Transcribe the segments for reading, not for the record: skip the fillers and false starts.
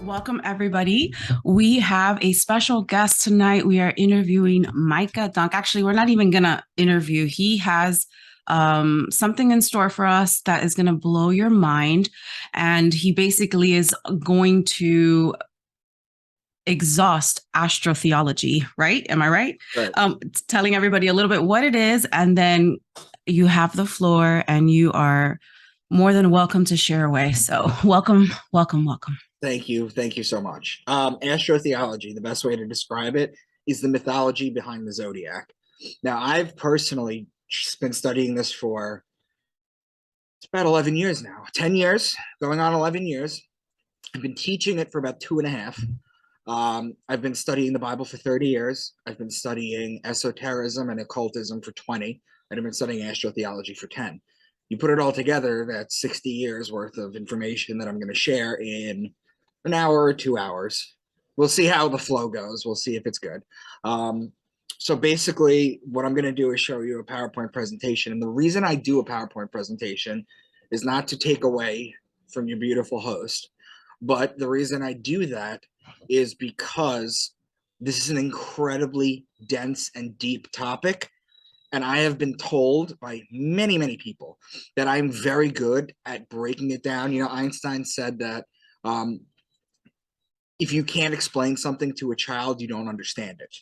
Welcome, everybody. We have a special guest tonight. We are interviewing Micah Dank. Actually, we're not even going to interview. He has something in store for us that is going to blow your mind. And he basically is going to exhaust astrotheology, right? Am I right? Right. Telling everybody a little bit what it is, and then you have the floor and you are more than welcome to share away. So welcome. Thank you. Thank you so much. Astrotheology, the best way to describe it is the mythology behind the Zodiac. Now, I've personally been studying this for it's about 11 years now, 10 years, going on 11 years. I've been teaching it for about 2.5. I've been studying the Bible for 30 years. I've been studying esotericism and occultism for 20, and I've been studying astrotheology for 10. You put it all together, that's 60 years worth of information that I'm going to share in an hour or 2 hours. We'll see how the flow goes. We'll see if it's good. So basically, what I'm going to do is show you a PowerPoint presentation. And the reason I do a PowerPoint presentation is not to take away from your beautiful host, but the reason I do that is because this is an incredibly dense and deep topic. And I have been told by many, many people that I'm very good at breaking it down. You know, Einstein said that if you can't explain something to a child, you don't understand it.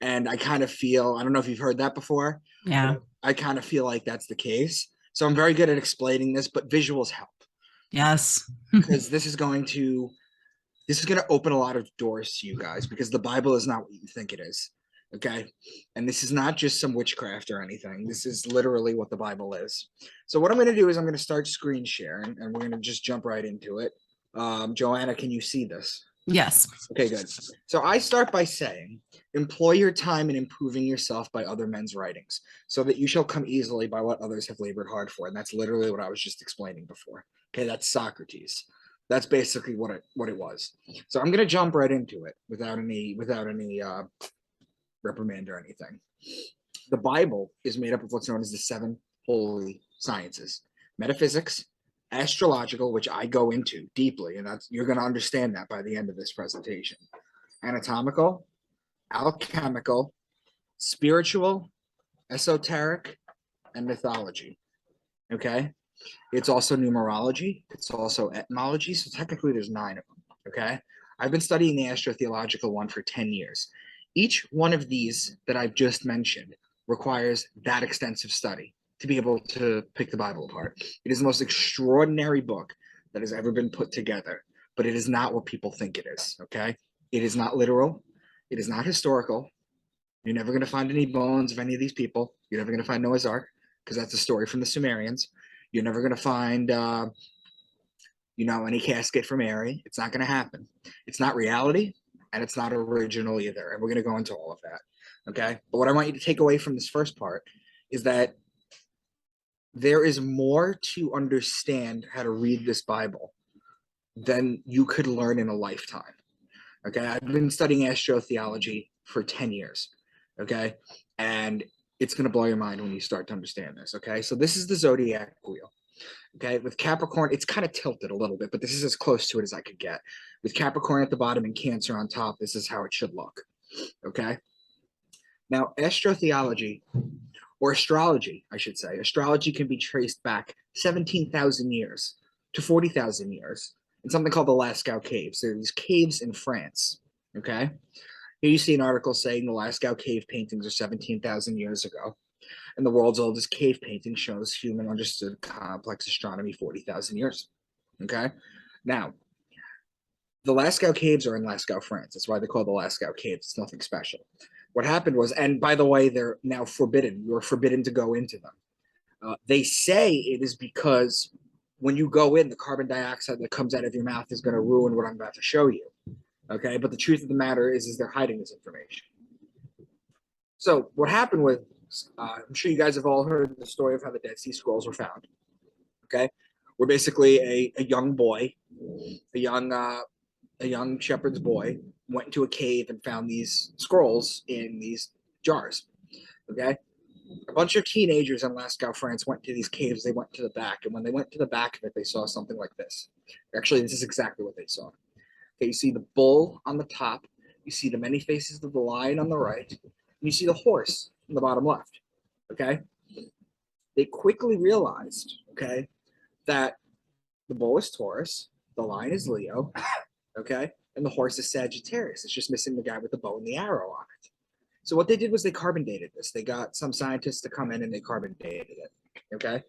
And I kind of feel, I don't know if you've heard that before. Yeah. I kind of feel like that's the case. So I'm very good at explaining this, but visuals help. Yes. Because this is going to open a lot of doors to you guys, because the Bible is not what you think it is. Okay. And this is not just some witchcraft or anything. This is literally what the Bible is. So what I'm going to do is I'm going to start screen sharing and we're going to just jump right into it. Joanna, can you see this? Yes. Okay, good. So I start by saying, employ your time in improving yourself by other men's writings, so that you shall come easily by what others have labored hard for. And that's literally what I was just explaining before. Okay, that's Socrates. That's basically what it was. So I'm gonna jump right into it without any reprimand or anything. The Bible is made up of what's known as the 7 holy sciences: metaphysics, astrological, which I go into deeply, and you're going to understand that by the end of this presentation; anatomical, alchemical, spiritual, esoteric, and mythology. Okay, it's also numerology. It's also etymology. So technically, there's 9 of them. Okay, I've been studying the astrotheological one for 10 years. Each one of these that I've just mentioned requires that extensive study to be able to pick the Bible apart. It is the most extraordinary book that has ever been put together, but it is not what people think it is, okay? It is not literal. It is not historical. You're never going to find any bones of any of these people. You're never going to find Noah's Ark, because that's a story from the Sumerians. You're never going to find, any casket for Mary. It's not going to happen. It's not reality, and it's not original either. And we're going to go into all of that, okay? But what I want you to take away from this first part is that there is more to understand how to read this Bible than you could learn in a lifetime. Okay, I've been studying astrotheology for 10 years. Okay, and it's going to blow your mind when you start to understand this. Okay, so this is the Zodiac wheel. Okay, with Capricorn, it's kind of tilted a little bit, but this is as close to it as I could get. With Capricorn at the bottom and Cancer on top, this is how it should look. Okay, now astrotheology, or astrology, I should say. Astrology can be traced back 17,000 years to 40,000 years in something called the Lascaux Caves. There are these caves in France, okay? Here you see an article saying the Lascaux cave paintings are 17,000 years ago, and the world's oldest cave painting shows human understood complex astronomy 40,000 years, okay? Now, the Lascaux caves are in Lascaux, France. That's why they call the Lascaux caves. It's nothing special. What happened was, and by the way, they're now forbidden. You're forbidden to go into them. They say it is because when you go in, the carbon dioxide that comes out of your mouth is going to ruin what I'm about to show you. Okay, but the truth of the matter is they're hiding this information. So what happened with, I'm sure you guys have all heard the story of how the Dead Sea Scrolls were found. Okay, we're basically a young boy, a young shepherd's boy went into a cave and found these scrolls in these jars. Okay, a bunch of teenagers in Lascaux, France went to these caves. They went to the back, and when they went to the back of it, they saw something like this. Actually, this is exactly what they saw. Okay, you see the bull on the top, you see the many faces of the lion on the right, and you see the horse in the bottom left. Okay, they quickly realized, okay, that the bull is Taurus, the lion is Leo, okay, and the horse is Sagittarius. It's just missing the guy with the bow and the arrow on it. So what they did was they carbon dated this. They got some scientists to come in and they carbon dated it. Okay.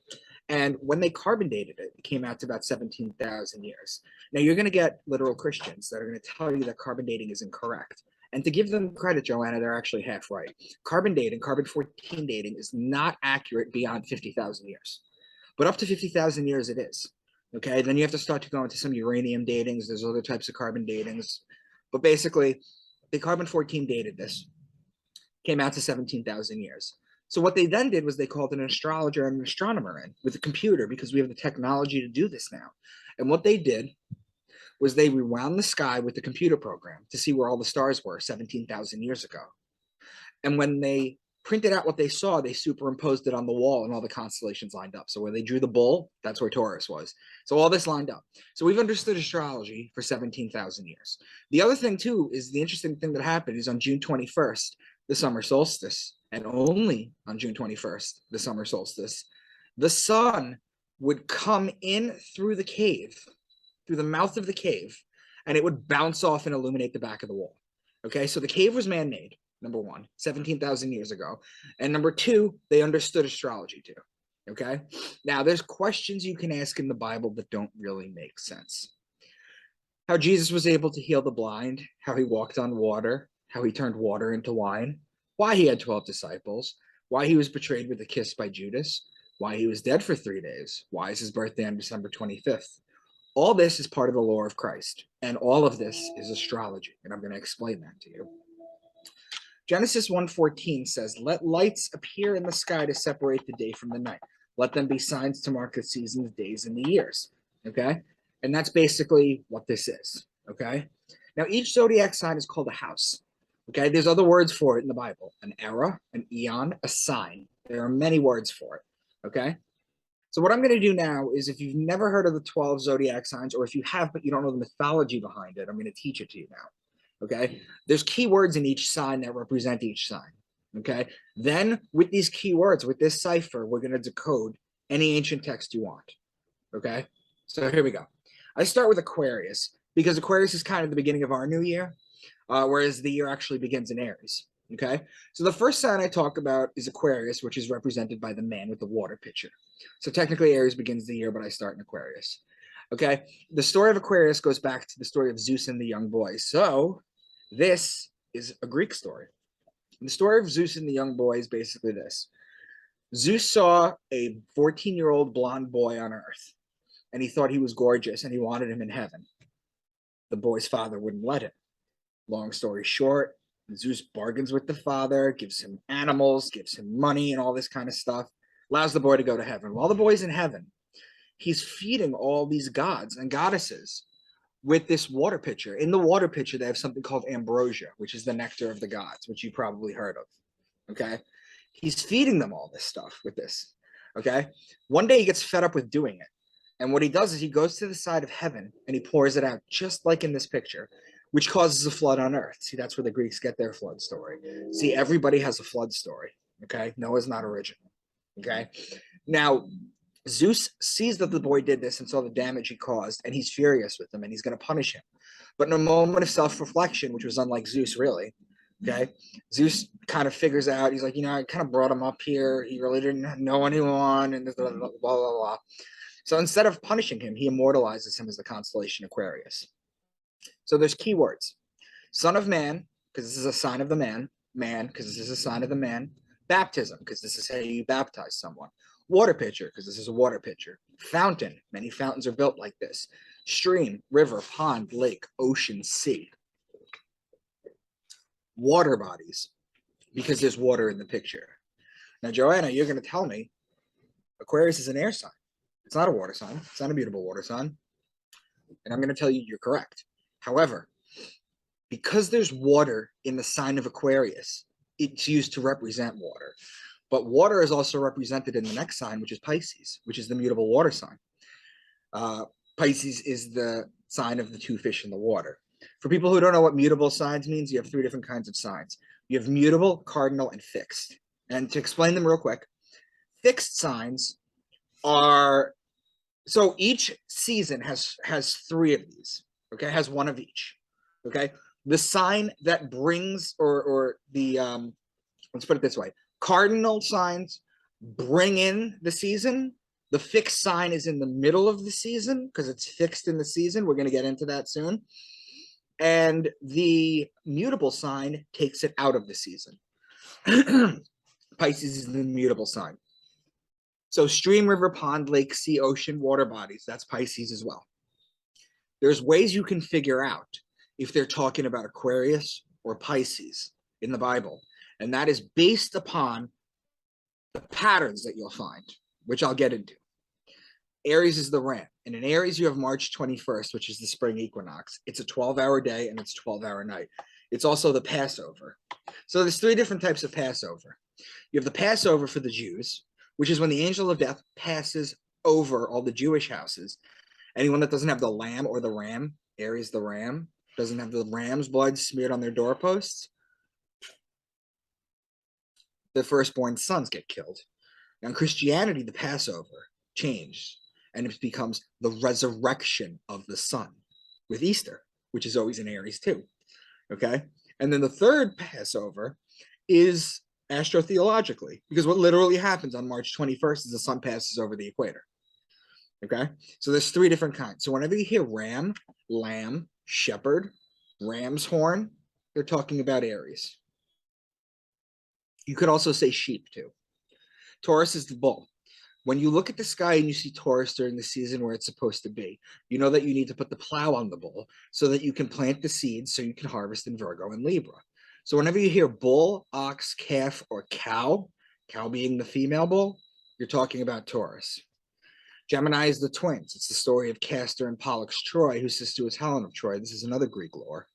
And when they carbon dated it, it came out to about 17,000 years. Now you're going to get literal Christians that are going to tell you that carbon dating is incorrect. And to give them credit, Joanna, they're actually half right. Carbon dating, carbon 14 dating is not accurate beyond 50,000 years. But up to 50,000 years it is. Okay. Then you have to start to go into some uranium datings. There's other types of carbon datings. But basically, they carbon 14 dated this. Came out to 17,000 years. So what they then did was they called an astrologer and an astronomer in with a computer, because we have the technology to do this now. And what they did was they rewound the sky with the computer program to see where all the stars were 17,000 years ago. And when they printed out what they saw, they superimposed it on the wall and all the constellations lined up. So where they drew the bull, that's where Taurus was. So all this lined up. So we've understood astrology for 17,000 years. The other thing too is the interesting thing that happened is on June 21st, the summer solstice, and only on June 21st, the summer solstice, the sun would come in through the cave, through the mouth of the cave, and it would bounce off and illuminate the back of the wall. Okay, so the cave was man-made, number one, 17,000 years ago. And number two, they understood astrology too. Okay, now there's questions you can ask in the Bible that don't really make sense. How Jesus was able to heal the blind, how he walked on water, how he turned water into wine, why he had 12 disciples, why he was betrayed with a kiss by Judas, why he was dead for 3 days, why is his birthday on December 25th. All this is part of the lore of Christ, and all of this is astrology, and I'm going to explain that to you. Genesis 1:14 says, "Let lights appear in the sky to separate the day from the night. Let them be signs to mark the seasons, days, and the years." Okay? And that's basically what this is. Okay? Now, each zodiac sign is called a house. Okay? There's other words for it in the Bible: an era, an eon, a sign. There are many words for it. Okay? So what I'm going to do now is, if you've never heard of the 12 zodiac signs, or if you have but you don't know the mythology behind it, I'm going to teach it to you now. Okay? There's key words in each sign that represent each sign. Okay? Then with these key words, with this cipher, we're going to decode any ancient text you want. Okay? So here we go. I start with Aquarius, because Aquarius is kind of the beginning of our new year, whereas the year actually begins in Aries. Okay? So the first sign I talk about is Aquarius, which is represented by the man with the water pitcher. So technically Aries begins the year, but I start in Aquarius. Okay? The story of Aquarius goes back to the story of Zeus and the young boys. So this is a Greek story. And the story of Zeus and the young boy is basically this. Zeus saw a 14-year-old blonde boy on Earth, and he thought he was gorgeous, and he wanted him in heaven. The boy's father wouldn't let him. Long story short, Zeus bargains with the father, gives him animals, gives him money, and all this kind of stuff, allows the boy to go to heaven. While the boy's in heaven, he's feeding all these gods and goddesses with this water pitcher. In the water pitcher, they have something called ambrosia, which is the nectar of the gods, which you probably heard of. Okay? He's feeding them all this stuff with this. Okay? One day he gets fed up with doing it. And what he does is he goes to the side of heaven and he pours it out, just like in this picture, which causes a flood on Earth. See, that's where the Greeks get their flood story. See, everybody has a flood story. Okay? Noah's not original. Okay? Now, Zeus sees that the boy did this and saw the damage he caused, and he's furious with him, and he's going to punish him. But in a moment of self-reflection, which was unlike Zeus, really, okay, Zeus kind of figures out, he's like, I kind of brought him up here. He really didn't know anyone, and blah, blah, blah, blah. So instead of punishing him, he immortalizes him as the constellation Aquarius. So there's key words. Son of man, because this is a sign of the man. Man, because this is a sign of the man. Baptism, because this is how you baptize someone. Water pitcher, because this is a water pitcher. Fountain, many fountains are built like this. Stream, river, pond, lake, ocean, sea. Water bodies, because there's water in the picture. Now, Joanna, you're going to tell me Aquarius is an air sign. It's not a water sign. It's not a mutable water sign. And I'm going to tell you you're correct. However, because there's water in the sign of Aquarius, it's used to represent water. But water is also represented in the next sign, which is Pisces, which is the mutable water sign. Pisces is the sign of the two fish in the water. For people who don't know what mutable signs means, you have three different kinds of signs. You have mutable, cardinal, and fixed. And to explain them real quick, fixed signs are, so each season has three of these, okay, has one of each, okay. The sign that brings, or the let's put it this way, cardinal signs bring in the season. The fixed sign is in the middle of the season because it's fixed in the season. We're going to get into that soon. And the mutable sign takes it out of the season. Pisces is the mutable sign. So stream, river, pond, lake, sea, ocean, water bodies, that's Pisces as well. There's ways you can figure out if they're talking about Aquarius or Pisces in the Bible. And that is based upon the patterns that you'll find, which I'll get into. Aries is the ram. And in Aries, you have March 21st, which is the spring equinox. It's a 12-hour day and it's a 12-hour night. It's also the Passover. So there's three different types of Passover. You have the Passover for the Jews, which is when the angel of death passes over all the Jewish houses. Anyone that doesn't have the lamb or the ram, Aries the ram, doesn't have the ram's blood smeared on their doorposts, the firstborn sons get killed. Now in Christianity, the Passover changed, and it becomes the resurrection of the sun with Easter, which is always in Aries too, okay? And then the third Passover is AstroTheologically, because what literally happens on March 21st is the sun passes over the equator, okay? So there's three different kinds. So whenever you hear ram, lamb, shepherd, ram's horn, they're talking about Aries. You could also say sheep too. Taurus is the bull. When you look at the sky and you see Taurus during the season where it's supposed to be, you know that you need to put the plow on the bull so that you can plant the seeds so you can harvest in Virgo and Libra. So whenever you hear bull, ox, calf, or cow, cow being the female bull, you're talking about Taurus. Gemini is the twins. It's the story of Castor and Pollux Troy, whose sister was Helen of Troy. This is another Greek lore.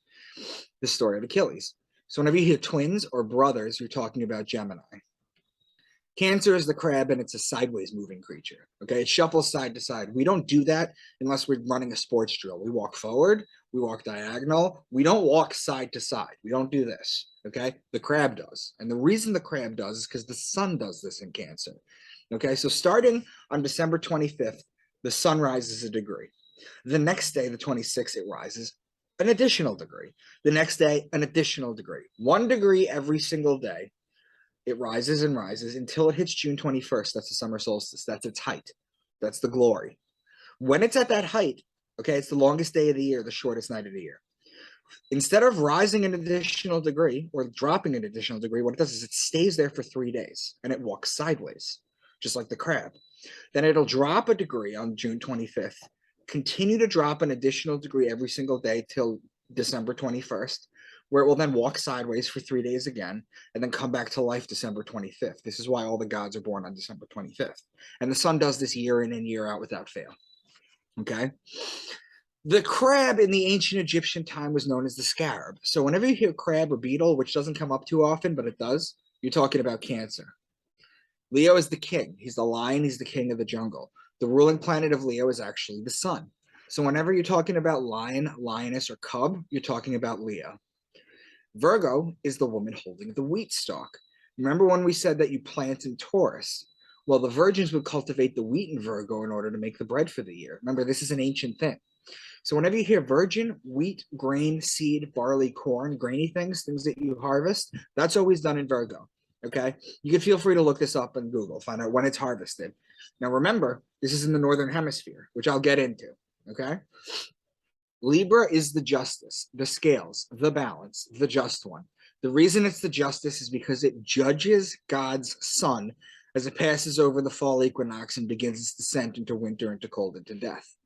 The story of Achilles. So whenever you hear twins or brothers, you're talking about Gemini. Cancer is the crab, and it's a sideways moving creature. Okay, it shuffles side to side. We don't do that unless we're running a sports drill. We walk forward, we walk diagonal. We don't walk side to side. We don't do this. Okay, the crab does. And the reason the crab does is because the sun does this in Cancer. Okay, so starting on December 25th, the sun rises a degree. The next day, the 26th, it rises an additional degree. The next day, an additional degree. 1 degree every single day. It rises and rises until it hits June 21st. That's the summer solstice. That's its height. That's the glory. When it's at that height, okay, it's the longest day of the year, the shortest night of the year. Instead of rising an additional degree or dropping an additional degree, what it does is it stays there for 3 days and it walks sideways, just like the crab. Then it'll drop a degree on June 25th, continue to drop an additional degree every single day till December 21st, where it will then walk sideways for 3 days again, and then come back to life December 25th. This is why all the gods are born on December 25th. And the sun does this year in and year out without fail. Okay? The crab in the ancient Egyptian time was known as the scarab. So whenever you hear crab or beetle, which doesn't come up too often, but it does, you're talking about Cancer. Leo is the king. He's the lion. He's the king of the jungle. The ruling planet of Leo is actually the sun. So whenever you're talking about lion, lioness, or cub, you're talking about Leo. Virgo is the woman holding the wheat stalk. Remember when we said that you plant in Taurus? Well, the virgins would cultivate the wheat in Virgo in order to make the bread for the year. Remember, this is an ancient thing. So whenever you hear virgin, wheat, grain, seed, barley, corn, grainy things that you harvest, that's always done in Virgo. Okay? You can feel free to look this up on Google, find out when it's harvested. Now remember, this is in the Northern Hemisphere, which I'll get into. Okay? Libra is the justice, the scales, the balance, the just one. The reason it's the justice is because it judges God's sun as it passes over the fall equinox and begins its descent into winter, into cold, into death.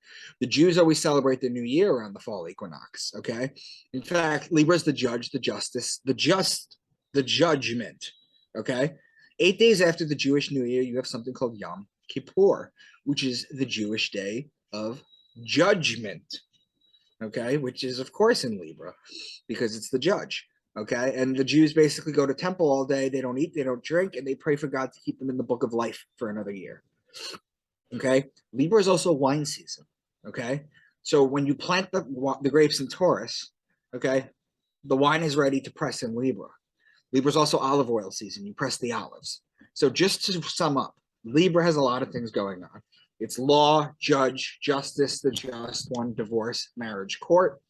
The Jews always celebrate the new year around the fall equinox, okay? In fact, Libra is the judge, the justice, the just, the judgment, okay? 8 days after the Jewish New Year, you have something called Yom Kippur, which is the Jewish day of judgment. Okay, which is of course in Libra because it's the judge. Okay, and the Jews basically go to temple all day. They don't eat, they don't drink, and they pray for God to keep them in the book of life for another year. Okay, Libra is also wine season. Okay, so when you plant the grapes in Taurus, Okay. The wine is ready to press in Libra. Libra is also olive oil season. You press the olives. So just to sum up, Libra has a lot of things going on. It's law, judge, justice, the just one, divorce, marriage, court,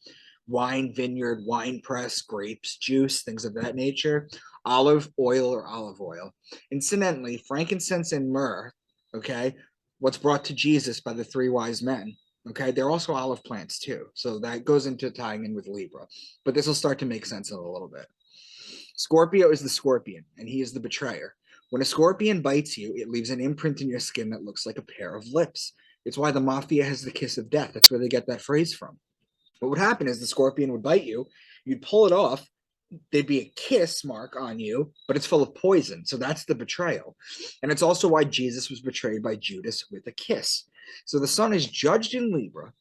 wine, vineyard, wine press, grapes, juice, things of that nature, olive oil or olive oil. Incidentally, frankincense and myrrh, okay, what's brought to Jesus by the three wise men, okay, they're also olive plants too. So that goes into tying in with Libra. But this will start to make sense in a little bit. Scorpio is the scorpion, and he is the betrayer. When a scorpion bites you, it leaves an imprint in your skin that looks like a pair of lips. It's why the mafia has the kiss of death. That's where they get that phrase from. What would happen is the scorpion would bite you, you'd pull it off, there'd be a kiss mark on you, but it's full of poison. So that's the betrayal. And it's also why Jesus was betrayed by Judas with a kiss. So the sun is judged in Libra,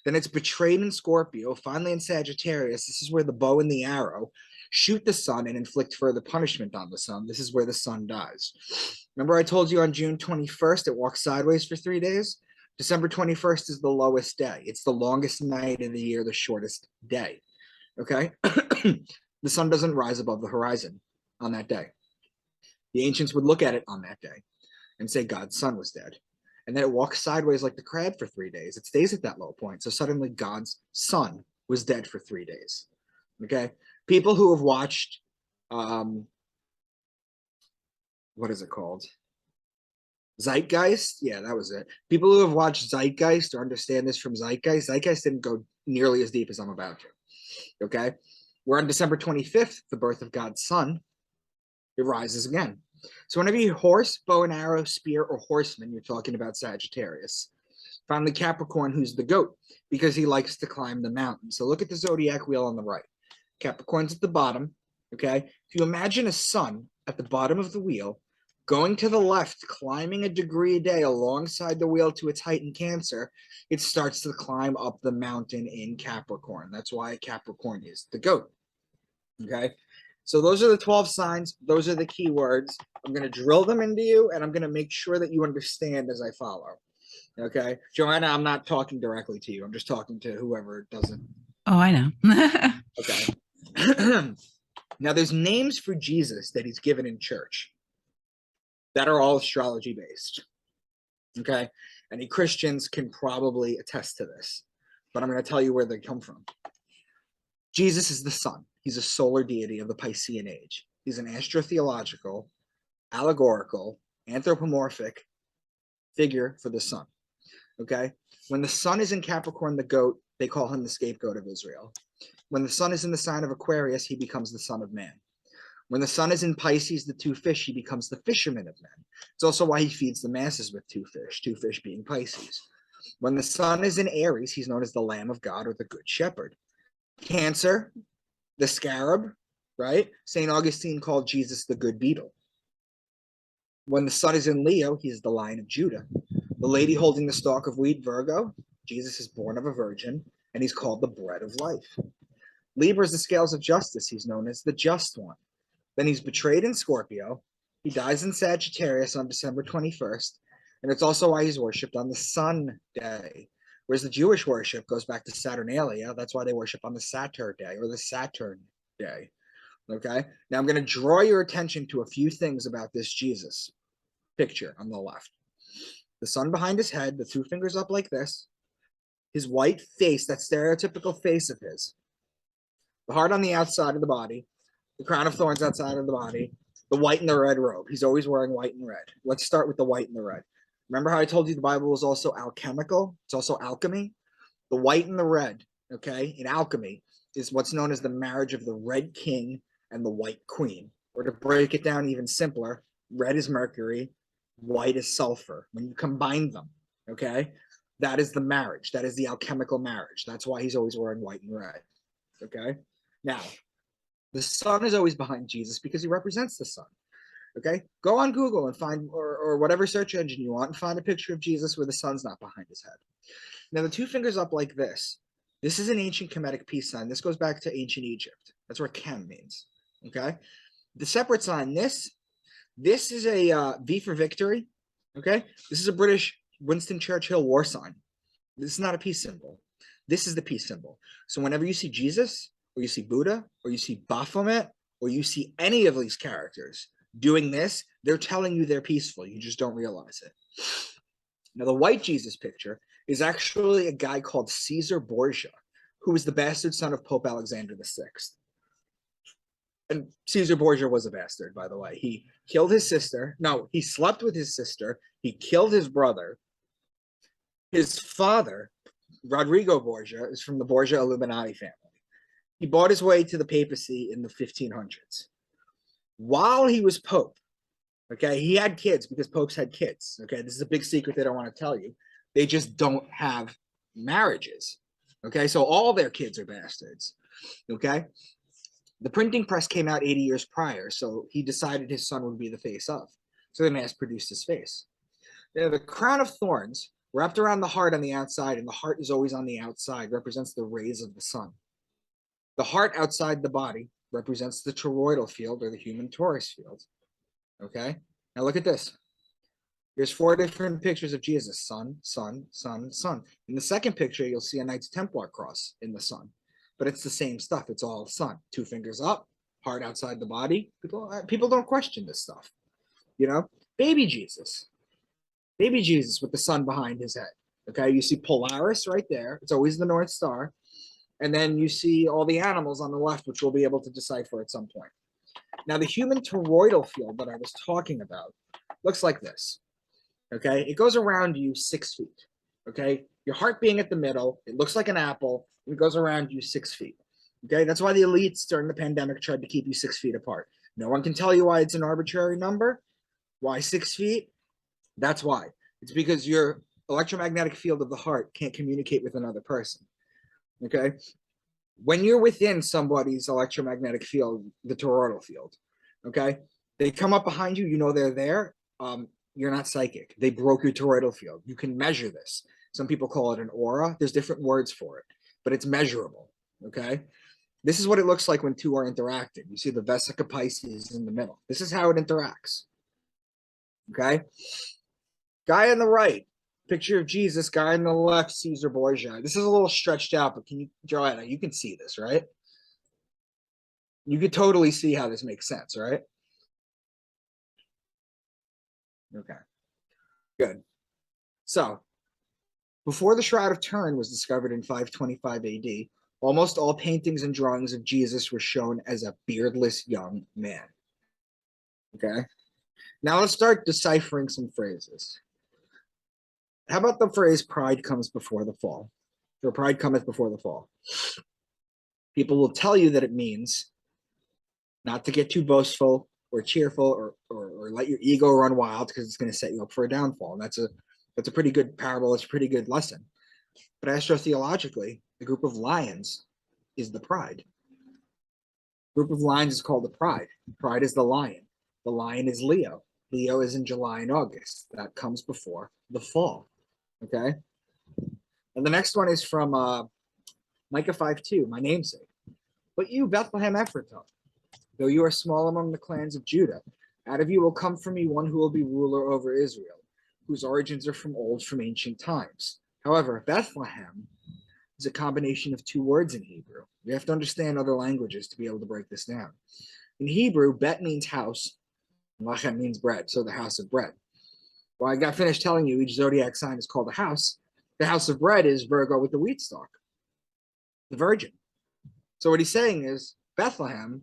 then it's betrayed in Scorpio, finally in Sagittarius. This is where the bow and the arrow shoot the sun and inflict further punishment on the sun. This is where the sun dies. Remember I told you on June 21st, it walks sideways for 3 days? December 21st is the lowest day. It's the longest night of the year, the shortest day. Okay? The sun doesn't rise above the horizon on that day. The ancients would look at it on that day and say God's son was dead. And then it walks sideways like the crab for 3 days. It stays at that low point. So suddenly God's son was dead for 3 days. Okay? People who have watched, what is it called? Zeitgeist? Yeah, that was it. People who have watched Zeitgeist or understand this from Zeitgeist didn't go nearly as deep as I'm about to. Okay? We're on December 25th, the birth of God's son. It rises again. So whenever you horse, bow and arrow, spear, or horseman, you're talking about Sagittarius. Finally, Capricorn, who's the goat, because he likes to climb the mountain. So look at the zodiac wheel on the right. Capricorn's at the bottom, okay? If you imagine a sun at the bottom of the wheel, going to the left, climbing a degree a day alongside the wheel to its height in Cancer, it starts to climb up the mountain in Capricorn. That's why Capricorn is the goat, okay? So those are the 12 signs. Those are the key words. I'm going to drill them into you, and I'm going to make sure that you understand as I follow. Okay? Joanna, I'm not talking directly to you. I'm just talking to whoever doesn't. Oh, I know. Okay. Now, there's names for Jesus that he's given in church that are all astrology based. Okay? Any Christians can probably attest to this, but I'm going to tell you where they come from. Jesus is the sun. He's a solar deity of the Piscean age. He's an astrotheological, allegorical, anthropomorphic figure for the sun. Okay? When the sun is in Capricorn, the goat, they call him the scapegoat of Israel. When the sun is in the sign of Aquarius, he becomes the son of man. When the sun is in Pisces, the two fish, he becomes the fisherman of men. It's also why he feeds the masses with two fish being Pisces. When the sun is in Aries, he's known as the Lamb of God or the Good Shepherd. Cancer, the scarab, right? St. Augustine called Jesus the good beetle. When the sun is in Leo, he's the Lion of Judah. The lady holding the stalk of wheat, Virgo, Jesus is born of a virgin, and he's called the bread of life. Libra is the scales of justice. He's known as the just one. Then he's betrayed in Scorpio. He dies in Sagittarius on December 21st, and it's also why he's worshipped on the sun day. Whereas the Jewish worship goes back to Saturnalia. That's why they worship on the Saturn day or the Saturn day. Okay? Now I'm going to draw your attention to a few things about this Jesus picture on the left. The sun behind his head, the two fingers up like this, his white face, that stereotypical face of his, the heart on the outside of the body, the crown of thorns outside of the body, the white and the red robe. He's always wearing white and red. Let's start with the white and the red. Remember how I told you the Bible was also alchemical? It's also alchemy. The white and the red, okay, in alchemy is what's known as the marriage of the red king and the white queen. Or to break it down even simpler, red is Mercury, white is sulfur. When you combine them, okay, that is the marriage. That is the alchemical marriage. That's why he's always wearing white and red, okay? Now, the sun is always behind Jesus because he represents the sun. Okay, go on Google and find, or whatever search engine you want, and find a picture of Jesus where the sun's not behind his head. Now, the two fingers up like this. This is an ancient Kemetic peace sign. This goes back to ancient Egypt. That's where Kem means. Okay, the separate sign. This is a V for victory. Okay, this is a British Winston Churchill war sign. This is not a peace symbol. This is the peace symbol. So whenever you see Jesus or you see Buddha, or you see Baphomet, or you see any of these characters doing this, they're telling you they're peaceful. You just don't realize it. Now, the white Jesus picture is actually a guy called Caesar Borgia, who was the bastard son of Pope Alexander VI. And Caesar Borgia was a bastard, by the way. He killed his sister. No, he slept with his sister. He killed his brother. His father, Rodrigo Borgia, is from the Borgia Illuminati family. He bought his way to the papacy in the 1500s. While he was pope, okay, he had kids because popes had kids. Okay, this is a big secret they don't want to tell you. They just don't have marriages. Okay, so all their kids are bastards. Okay, the printing press came out 80 years prior, so he decided his son would be the face of. So they mass produced his face. Now, the crown of thorns wrapped around the heart on the outside, and the heart is always on the outside, represents the rays of the sun. The heart outside the body represents the toroidal field or the human torus field. Okay, now look at this. There's 4 different pictures of Jesus: sun, sun, sun, sun. In the second picture, you'll see a Knights Templar cross in the sun, but it's the same stuff. It's all sun. 2 fingers up, heart outside the body. People don't question this stuff. You know, baby Jesus with the sun behind his head. Okay, you see Polaris right there. It's always the North Star. And then you see all the animals on the left, which we'll be able to decipher at some point. Now, the human toroidal field that I was talking about looks like this. Okay, it goes around you 6 feet. Okay, your heart being at the middle, it looks like an apple. It goes around you 6 feet. Okay, that's why the elites during the pandemic tried to keep you 6 feet apart. No one can tell you why it's an arbitrary number. Why 6 feet? That's why. It's because your electromagnetic field of the heart can't communicate with another person. Okay, when you're within somebody's electromagnetic field, the toroidal field, okay, they come up behind you, you know they're there. You're not psychic. They broke your toroidal field. You can measure this. Some people call it an aura. There's different words for it, but it's measurable. Okay, this is what it looks like when 2 are interacting. You see the Vesica Pisces in the middle. This is how it interacts. Okay, guy on the right, picture of Jesus. Guy on the left, Caesar Borgia. This is a little stretched out, but can you, Joanna, you can see this, right? You could totally see how this makes sense, right? Okay, good. So, before the Shroud of Turin was discovered in 525 AD, almost all paintings and drawings of Jesus were shown as a beardless young man. Okay, now let's start deciphering some phrases. How about the phrase "pride comes before the fall"? Or "pride cometh before the fall." People will tell you that it means not to get too boastful or cheerful or let your ego run wild, because it's going to set you up for a downfall. And that's a pretty good parable. It's a pretty good lesson. But astrotheologically, the group of lions is the pride. Group of lions is called the pride. Pride is the lion. The lion is Leo. Leo is in July and August. That comes before the fall. Okay. And the next one is from Micah 5:2, my namesake. But you, Bethlehem Ephrathah, though you are small among the clans of Judah, out of you will come for me one who will be ruler over Israel, whose origins are from old, from ancient times. However, Bethlehem is a combination of 2 words in Hebrew. You have to understand other languages to be able to break this down. In Hebrew, Bet means house, and Lachem means bread, so the house of bread. Well, I got finished telling you each zodiac sign is called a house. The house of bread is Virgo with the wheat stalk, the virgin. So what he's saying is, Bethlehem,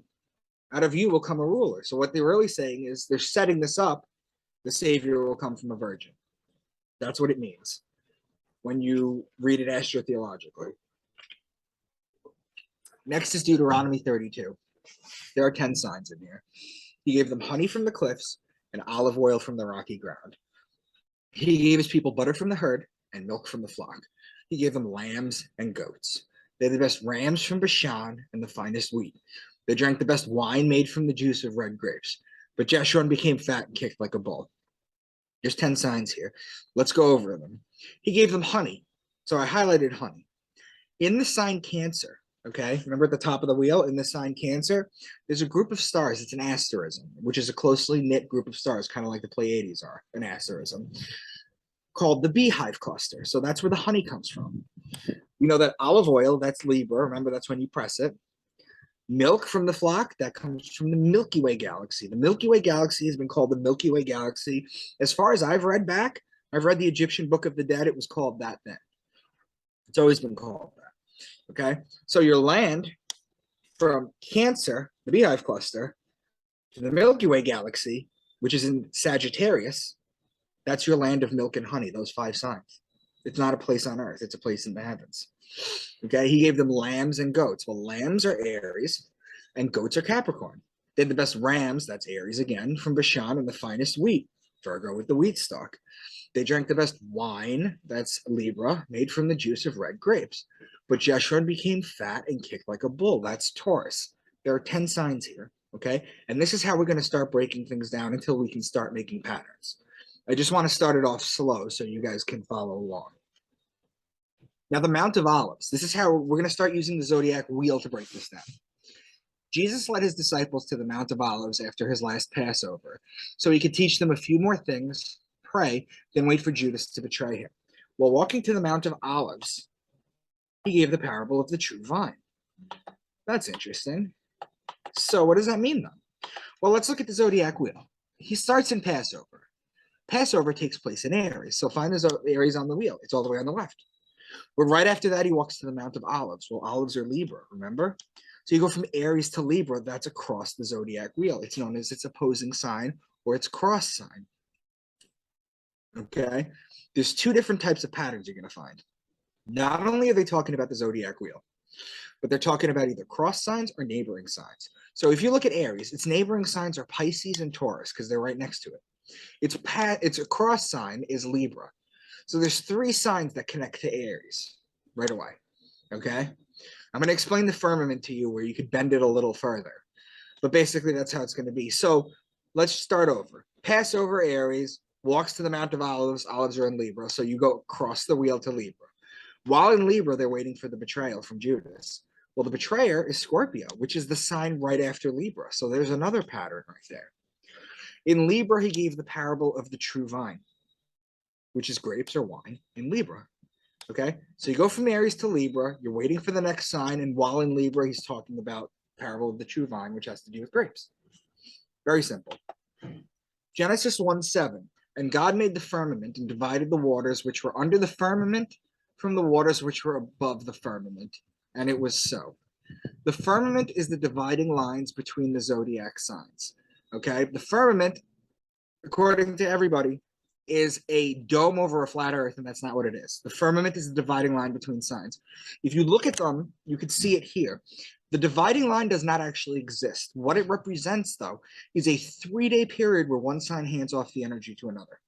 out of you will come a ruler. So what they're really saying is they're setting this up. The Savior will come from a virgin. That's what it means when you read it astrotheologically. Next is Deuteronomy 32. There are 10 signs in here. He gave them honey from the cliffs and olive oil from the rocky ground. He gave his people butter from the herd and milk from the flock. He gave them lambs and goats. They had the best rams from Bashan and the finest wheat. They drank the best wine made from the juice of red grapes. But Jeshurun became fat and kicked like a bull. There's 10 signs here. Let's go over them. He gave them honey. So I highlighted honey. In the sign Cancer, okay, remember at the top of the wheel, in the sign Cancer, there's a group of stars. It's an asterism, which is a closely knit group of stars, kind of like the Pleiades are, an asterism, called the beehive cluster. So that's where the honey comes from. You know that olive oil, that's Libra. Remember, that's when you press it. Milk from the flock, that comes from the Milky Way galaxy. The Milky Way galaxy has been called the Milky Way galaxy. As far as I've read back, I've read the Egyptian Book of the Dead, it was called that then. It's always been called that, okay? So your land from Cancer, the Beehive cluster, to the Milky Way galaxy, which is in Sagittarius, that's your land of milk and honey, those 5 signs. It's not a place on earth, it's a place in the heavens. Okay, he gave them lambs and goats. Well, lambs are Aries and goats are Capricorn. They had the best rams, that's Aries again, from Bashan, and the finest wheat, Virgo with the wheat stalk. They drank the best wine, that's Libra, made from the juice of red grapes. But Jeshurun became fat and kicked like a bull, that's Taurus. There are 10 signs here, okay? And this is how we're going to start breaking things down until we can start making patterns. I just want to start it off slow so you guys can follow along. Now, the Mount of Olives. This is how we're going to start using the zodiac wheel to break this down. Jesus led his disciples to the Mount of Olives after his last Passover, so he could teach them a few more things, pray, then wait for Judas to betray him. While walking to the Mount of Olives, he gave the parable of the true vine. That's interesting. So what does that mean, then? Well, let's look at the zodiac wheel. He starts in Passover. Passover takes place in Aries, so find the Aries on the wheel. It's all the way on the left. But right after that, he walks to the Mount of Olives. Well, olives are Libra, remember? So you go from Aries to Libra, that's across the zodiac wheel. It's known as its opposing sign or its cross sign. Okay? There's 2 different types of patterns you're going to find. Not only are they talking about the zodiac wheel, but they're talking about either cross signs or neighboring signs. So if you look at Aries, its neighboring signs are Pisces and Taurus because they're right next to it. Its a cross sign is Libra. So there's 3 signs that connect to Aries right away, okay? I'm going to explain the firmament to you where you could bend it a little further. But basically, that's how it's going to be. So let's start over. Passover, Aries, walks to the Mount of Olives. Olives are in Libra. So you go across the wheel to Libra. While in Libra, they're waiting for the betrayal from Judas. Well, the betrayer is Scorpio, which is the sign right after Libra. So there's another pattern right there. In Libra, he gave the parable of the true vine, which is grapes or wine in Libra. Okay, so you go from Aries to Libra, you're waiting for the next sign, and while in Libra, he's talking about parable of the true vine, which has to do with grapes. Very simple. Genesis 1:7, and God made the firmament and divided the waters which were under the firmament from the waters which were above the firmament, and it was so. The firmament is the dividing lines between the zodiac signs. Okay, the firmament, according to everybody, is a dome over a flat earth, and that's not what it is. The firmament is the dividing line between signs. If you look at them, you could see it here. The dividing line does not actually exist. What it represents, though, is a 3-day period where one sign hands off the energy to another.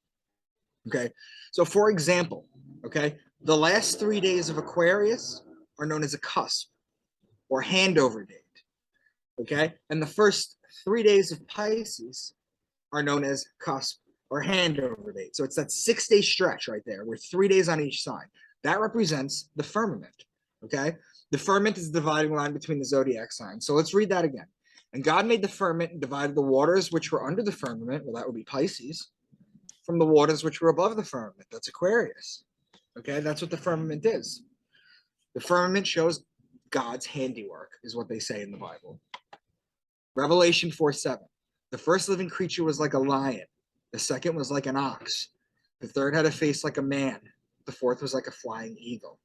Okay, so for example, okay, the last 3 days of Aquarius are known as a cusp or handover date. Okay, and the first 3 days of Pisces are known as cusp or handover date. So it's that 6-day stretch right there with 3 days on each side. That represents the firmament, okay? The firmament is the dividing line between the zodiac signs. So let's read that again. And God made the firmament and divided the waters which were under the firmament, well, that would be Pisces, from the waters which were above the firmament. That's Aquarius, okay? That's what the firmament is. The firmament shows God's handiwork, is what they say in the Bible. Revelation 4:7. The first living creature was like a lion. The second was like an ox. The third had a face like a man. The fourth was like a flying eagle.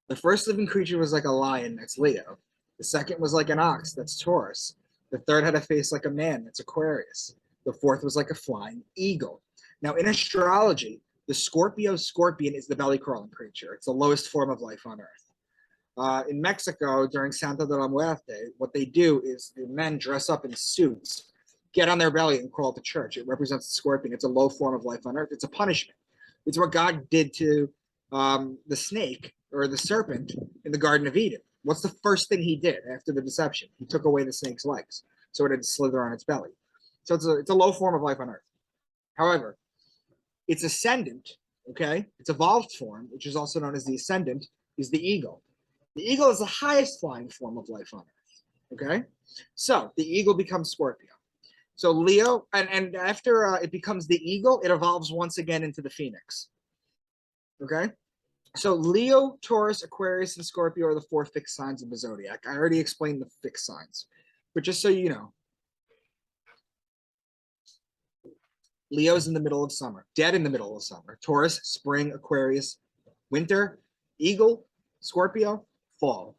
The first living creature was like a lion, that's Leo. The second was like an ox, that's Taurus. The third had a face like a man, that's Aquarius. The fourth was like a flying eagle. Now, in astrology, the Scorpio scorpion is the belly-crawling creature. It's the lowest form of life on earth. In Mexico, during Santa de la Muerte, what they do is the men dress up in suits, get on their belly, and crawl to church. It represents the scorpion. It's a low form of life on earth. It's a punishment. It's what God did to the snake or the serpent in the Garden of Eden. What's the first thing he did after the deception? He took away the snake's legs, so it had to slither on its belly. So it's a low form of life on earth. However, its ascendant, okay, its evolved form, which is also known as the ascendant, is the eagle. The eagle is the highest flying form of life on earth, okay? So the eagle becomes Scorpio. So Leo, and after it becomes the eagle, it evolves once again into the phoenix, okay? So Leo, Taurus, Aquarius, and Scorpio are the 4 fixed signs of the zodiac. I already explained the fixed signs, but just so you know, Leo's in the middle of summer, dead in the middle of summer. Taurus, spring. Aquarius, winter. Eagle, Scorpio, fall.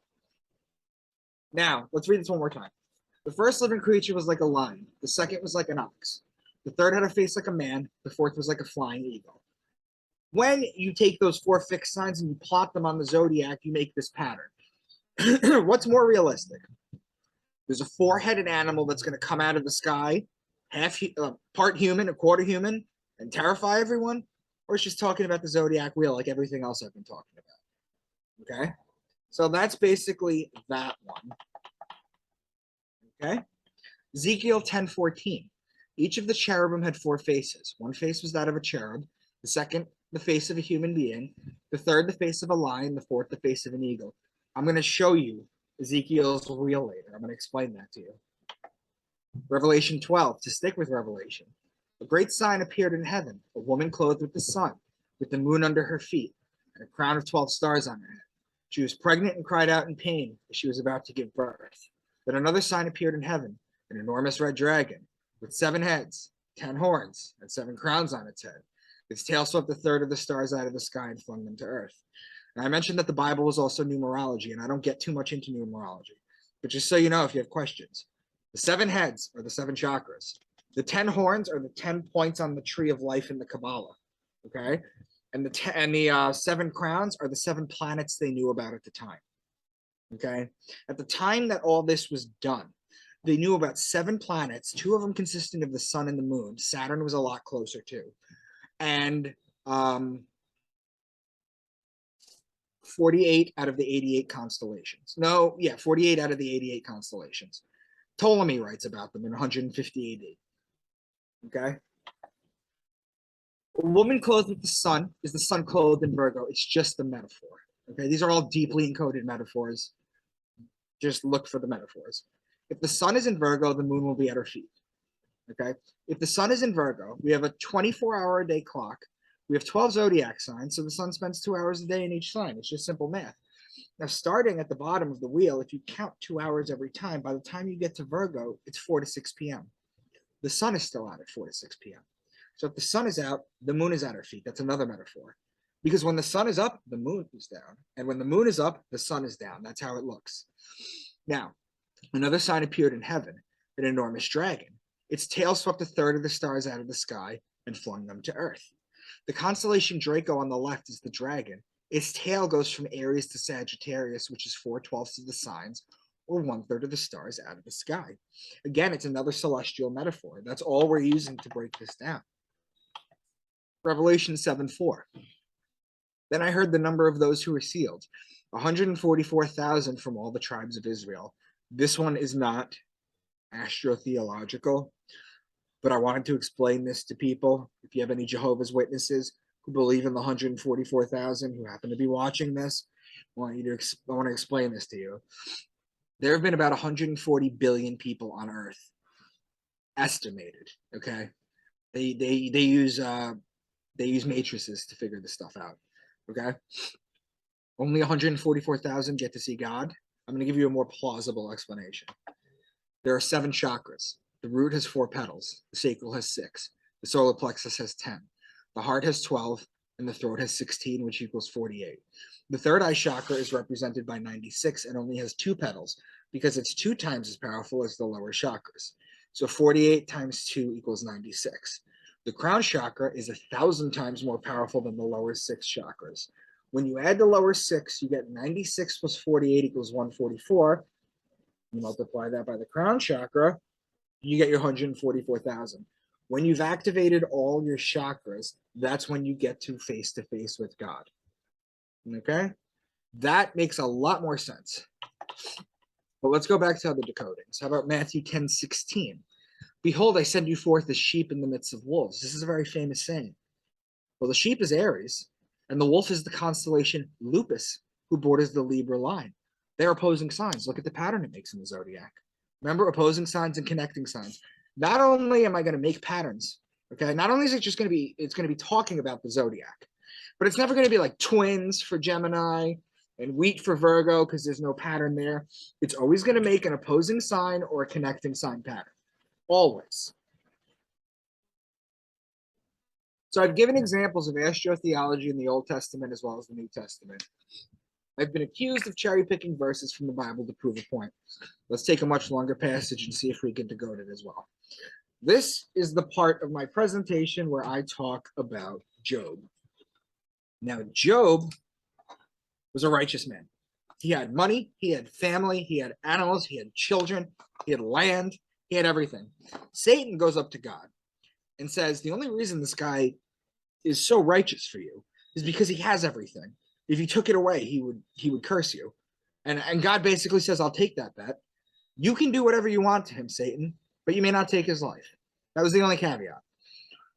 Now, let's read this one more time. The first living creature was like a lion. The second was like an ox. The third had a face like a man. The fourth was like a flying eagle. When you take those 4 fixed signs and you plot them on the zodiac, you make this pattern. What's more realistic? There's a 4-headed animal that's going to come out of the sky, part human, a quarter human, and terrify everyone, or it's just talking about the zodiac wheel like everything else I've been talking about. Okay, so that's basically that one. Okay, Ezekiel 10:14. Each of the cherubim had 4 faces. One face was that of a cherub, the second the face of a human being, the third the face of a lion, the fourth the face of an eagle. I'm going to show you Ezekiel's wheel later. I'm going to explain that to you. Revelation 12, to stick with Revelation. A great sign appeared in heaven, a woman clothed with the sun, with the moon under her feet, and a crown of 12 stars on her head. She was pregnant and cried out in pain as she was about to give birth. Then another sign appeared in heaven, an enormous red dragon, with 7 heads, 10 horns, and 7 crowns on its head. Its tail swept a third of the stars out of the sky and flung them to earth. Now, I mentioned that the Bible was also numerology, and I don't get too much into numerology. But just so you know, if you have questions, the 7 heads are the 7 chakras. The 10 horns are the 10 points on the tree of life in the Kabbalah. Okay? And the 7 crowns are the 7 planets they knew about at the time. Okay? At the time that all this was done, they knew about 7 planets, 2 of them consisting of the sun and the moon. Saturn was a lot closer too. And 48 out of the 88 constellations. No, yeah, 48 out of the 88 constellations. Ptolemy writes about them in 150 AD. Okay? A woman clothed with the sun is the sun clothed in Virgo. It's just a metaphor. Okay? These are all deeply encoded metaphors. Just look for the metaphors. If the sun is in Virgo, the moon will be at her feet. Okay? If the sun is in Virgo, we have a 24-hour-a-day clock. We have 12 zodiac signs, so the sun spends 2 hours a day in each sign. It's just simple math. Now, starting at the bottom of the wheel, if you count 2 hours every time, by the time you get to Virgo, it's 4 to 6 p.m. The sun is still out at 4 to 6 p.m. So if the sun is out, the moon is at her feet. That's another metaphor. Because when the sun is up, the moon is down. And when the moon is up, the sun is down. That's how it looks. Now, another sign appeared in heaven, an enormous dragon. Its tail swept a third of the stars out of the sky and flung them to earth. The constellation Draco on the left is the dragon. Its tail goes from Aries to Sagittarius, which is 4/12 of the signs, or 1/3 of the stars out of the sky. Again, it's another celestial metaphor. That's all we're using to break this down. Revelation 7:4. Then I heard the number of those who were sealed, 144,000 from all the tribes of Israel. This one is not astrotheological, but I wanted to explain this to people. If you have any Jehovah's Witnesses who believe in the 144,000 who happen to be watching this, I want to explain this to you. There have been about 140 billion people on Earth, estimated. Okay, they use matrices to figure this stuff out. Okay, only 144,000 get to see God. I'm going to give you a more plausible explanation. There are 7 chakras. The root has 4 petals. The sacral has 6. The solar plexus has 10. The heart has 12, and the throat has 16, which equals 48. The third eye chakra is represented by 96 and only has 2 petals because it's 2 times as powerful as the lower chakras. So 48 times 2 equals 96. The crown chakra is 1,000 times more powerful than the lower 6 chakras. When you add the lower 6, you get 96 plus 48 equals 144. You multiply that by the crown chakra, you get your 144,000. When you've activated all your chakras, that's when you get to face with God. Okay? That makes a lot more sense. But let's go back to other decodings. How about Matthew 10:16? Behold, I send you forth as sheep in the midst of wolves. This is a very famous saying. Well, the sheep is Aries, and the wolf is the constellation Lupus, who borders the Libra line. They're opposing signs. Look at the pattern it makes in the zodiac. Remember, opposing signs and connecting signs. Not only am I going to make patterns, okay, not only is it just going to be, it's going to be talking about the zodiac, but But it's never going to be like twins for Gemini and wheat for Virgo because there's no pattern there. It's always going to make an opposing sign or a connecting sign pattern. Always. So I've given examples of AstroTheology in the Old Testament as well as the New Testament. I've been accused of cherry-picking verses from the Bible to prove a point. Let's take a much longer passage and see if we can decode it as well. This is the part of my presentation where I talk about Job. Now, Job was a righteous man. He had money, he had family, he had animals, he had children, he had land, he had everything. Satan goes up to God and says, the only reason this guy is so righteous for you is because he has everything. If you took it away, he would curse you. And God basically says, I'll take that bet. You can do whatever you want to him, Satan, but you may not take his life. That was the only caveat.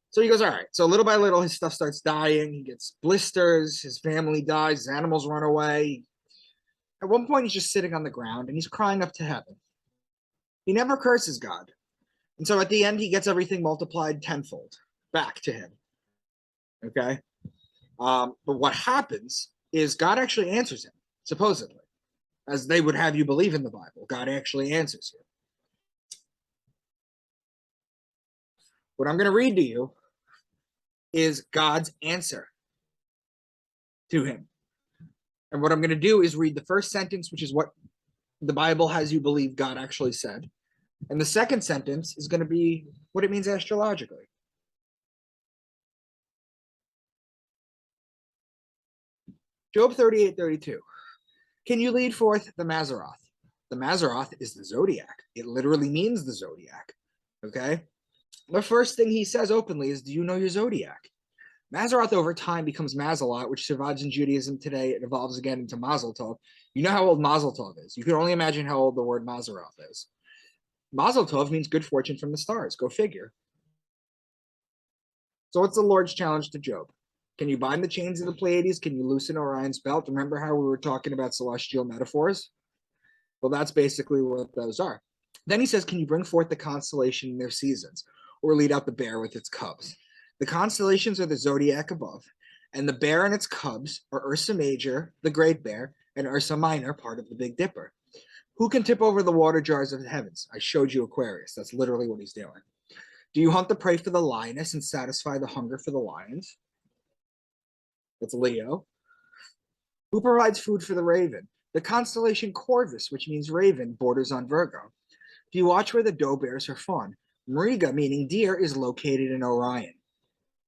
So he goes, all right. So little by little, his stuff starts dying. He gets blisters. His family dies. His animals run away. At one point, he's just sitting on the ground and he's crying up to heaven. He never curses God. And so at the end, he gets everything multiplied tenfold back to him. Okay? But what happens is God actually answers him, supposedly, as they would have you believe in the Bible. God actually answers you. What I'm going to read to you is God's answer to him. And what I'm going to do is read the first sentence, which is what the Bible has you believe God actually said. And the second sentence is going to be what it means astrologically. Job 38:32. Can you lead forth the Mazzaroth? The Mazzaroth is the Zodiac. It literally means the Zodiac. Okay? The first thing he says openly is, do you know your Zodiac? Mazzaroth over time becomes Mazzalot, which survives in Judaism today. It evolves again into Mazel Tov. You know how old Mazel Tov is. You can only imagine how old the word Mazzaroth is. Mazel Tov means good fortune from the stars. Go figure. So what's the Lord's challenge to Job? Can you bind the chains of the Pleiades? Can you loosen Orion's belt? Remember how we were talking about celestial metaphors? Well, that's basically what those are. Then he says, can you bring forth the constellation in their seasons, or lead out the bear with its cubs? The constellations are the zodiac above, and the bear and its cubs are Ursa Major, the Great Bear, and Ursa Minor, part of the Big Dipper. Who can tip over the water jars of the heavens? I showed you Aquarius. That's literally what he's doing. Do you hunt the prey for the lioness and satisfy the hunger for the lions? That's Leo. Who provides food for the raven? The constellation Corvus, which means raven, borders on Virgo. Do you watch where the doe bears her fawn? Mariga, meaning deer, is located in Orion.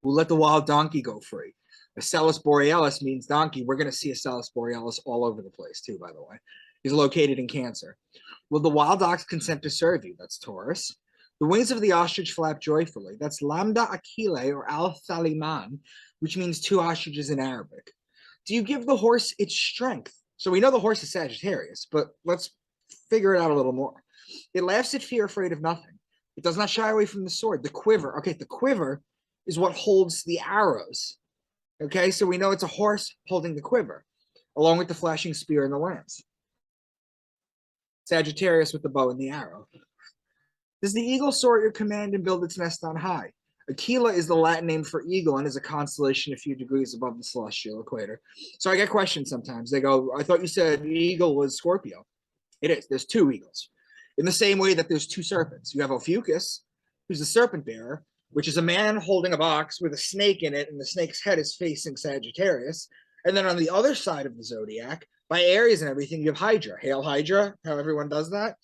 Who let the wild donkey go free? Acellus borealis means donkey. We're going to see Acellus borealis all over the place, too, by the way. He's located in Cancer. Will the wild ox consent to serve you? That's Taurus. The wings of the ostrich flap joyfully. That's Lambda Achille or Al-Thaliman, which means two ostriches in Arabic. Do you give the horse its strength? So we know the horse is Sagittarius, but let's figure it out a little more. It laughs at fear, afraid of nothing. It does not shy away from the sword. The quiver. Okay, the quiver is what holds the arrows. Okay, so we know it's a horse holding the quiver, along with the flashing spear and the lance. Sagittarius with the bow and the arrow. Does the eagle soar at your command and build its nest on high? Aquila is the Latin name for eagle and is a constellation a few degrees above the celestial equator. So I get questions sometimes. They go, I thought you said eagle was Scorpio. It is. There's two eagles. In the same way that there's two serpents. You have Ophiuchus, who's the serpent bearer, which is a man holding a box with a snake in it, and the snake's head is facing Sagittarius. And then on the other side of the zodiac, by Aries and everything, you have Hydra. Hail Hydra, how everyone does that.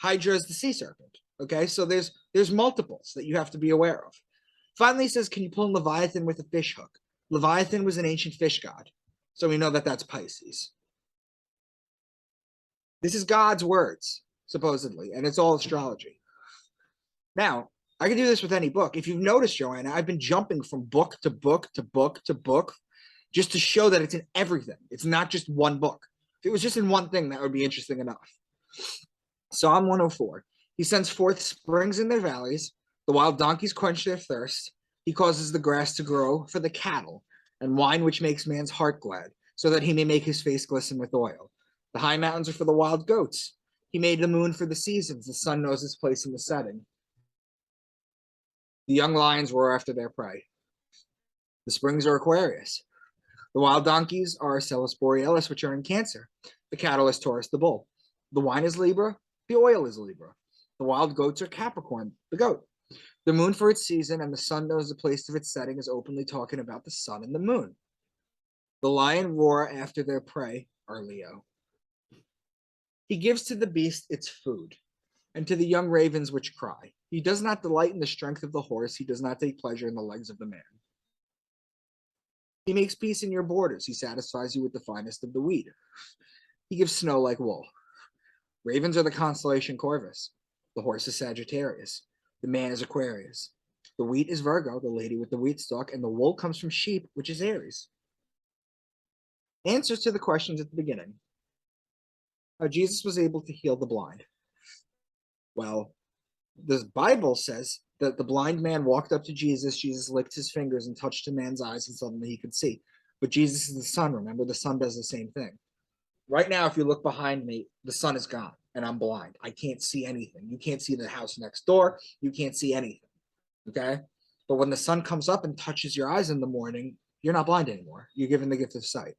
Hydra is the sea serpent. Okay, so there's multiples that you have to be aware of. Finally, he says, can you pull Leviathan with a fish hook? Leviathan was an ancient fish god. So we know that that's Pisces. This is God's words, supposedly, and it's all astrology. Now, I can do this with any book. If you've noticed, Joanna, I've been jumping from book to book to book to book just to show that it's in everything. It's not just one book. If it was just in one thing, that would be interesting enough. Psalm 104. He sends forth springs in their valleys. The wild donkeys quench their thirst. He causes the grass to grow for the cattle, and wine which makes man's heart glad, so that he may make his face glisten with oil. The high mountains are for the wild goats. He made the moon for the seasons. The sun knows its place in the setting. The young lions roar after their prey. The springs are Aquarius. The wild donkeys are Celis Borealis, which are in Cancer. The cattle is Taurus, the bull. The wine is Libra. The oil is Libra. The wild goats are Capricorn, the goat. The moon for its season and the sun knows the place of its setting is openly talking about the sun and the moon. The lion roar after their prey are Leo. He gives to the beast its food, and to the young ravens which cry. He does not delight in the strength of the horse. He does not take pleasure in the legs of the man. He makes peace in your borders. He satisfies you with the finest of the wheat. He gives snow like wool. Ravens are the constellation Corvus. The horse is Sagittarius. The man is Aquarius. The wheat is Virgo, the lady with the wheat stalk, and the wool comes from sheep, which is Aries. Answers to the questions at the beginning. How Jesus was able to heal the blind. Well, the Bible says that the blind man walked up to Jesus. Jesus licked his fingers and touched the man's eyes, and suddenly he could see. But Jesus is the sun. Remember, the sun does the same thing. Right now, if you look behind me, the sun is gone and I'm blind. I can't see anything. You can't see the house next door. You can't see anything. Okay? But when the sun comes up and touches your eyes in the morning, you're not blind anymore. You're given the gift of sight.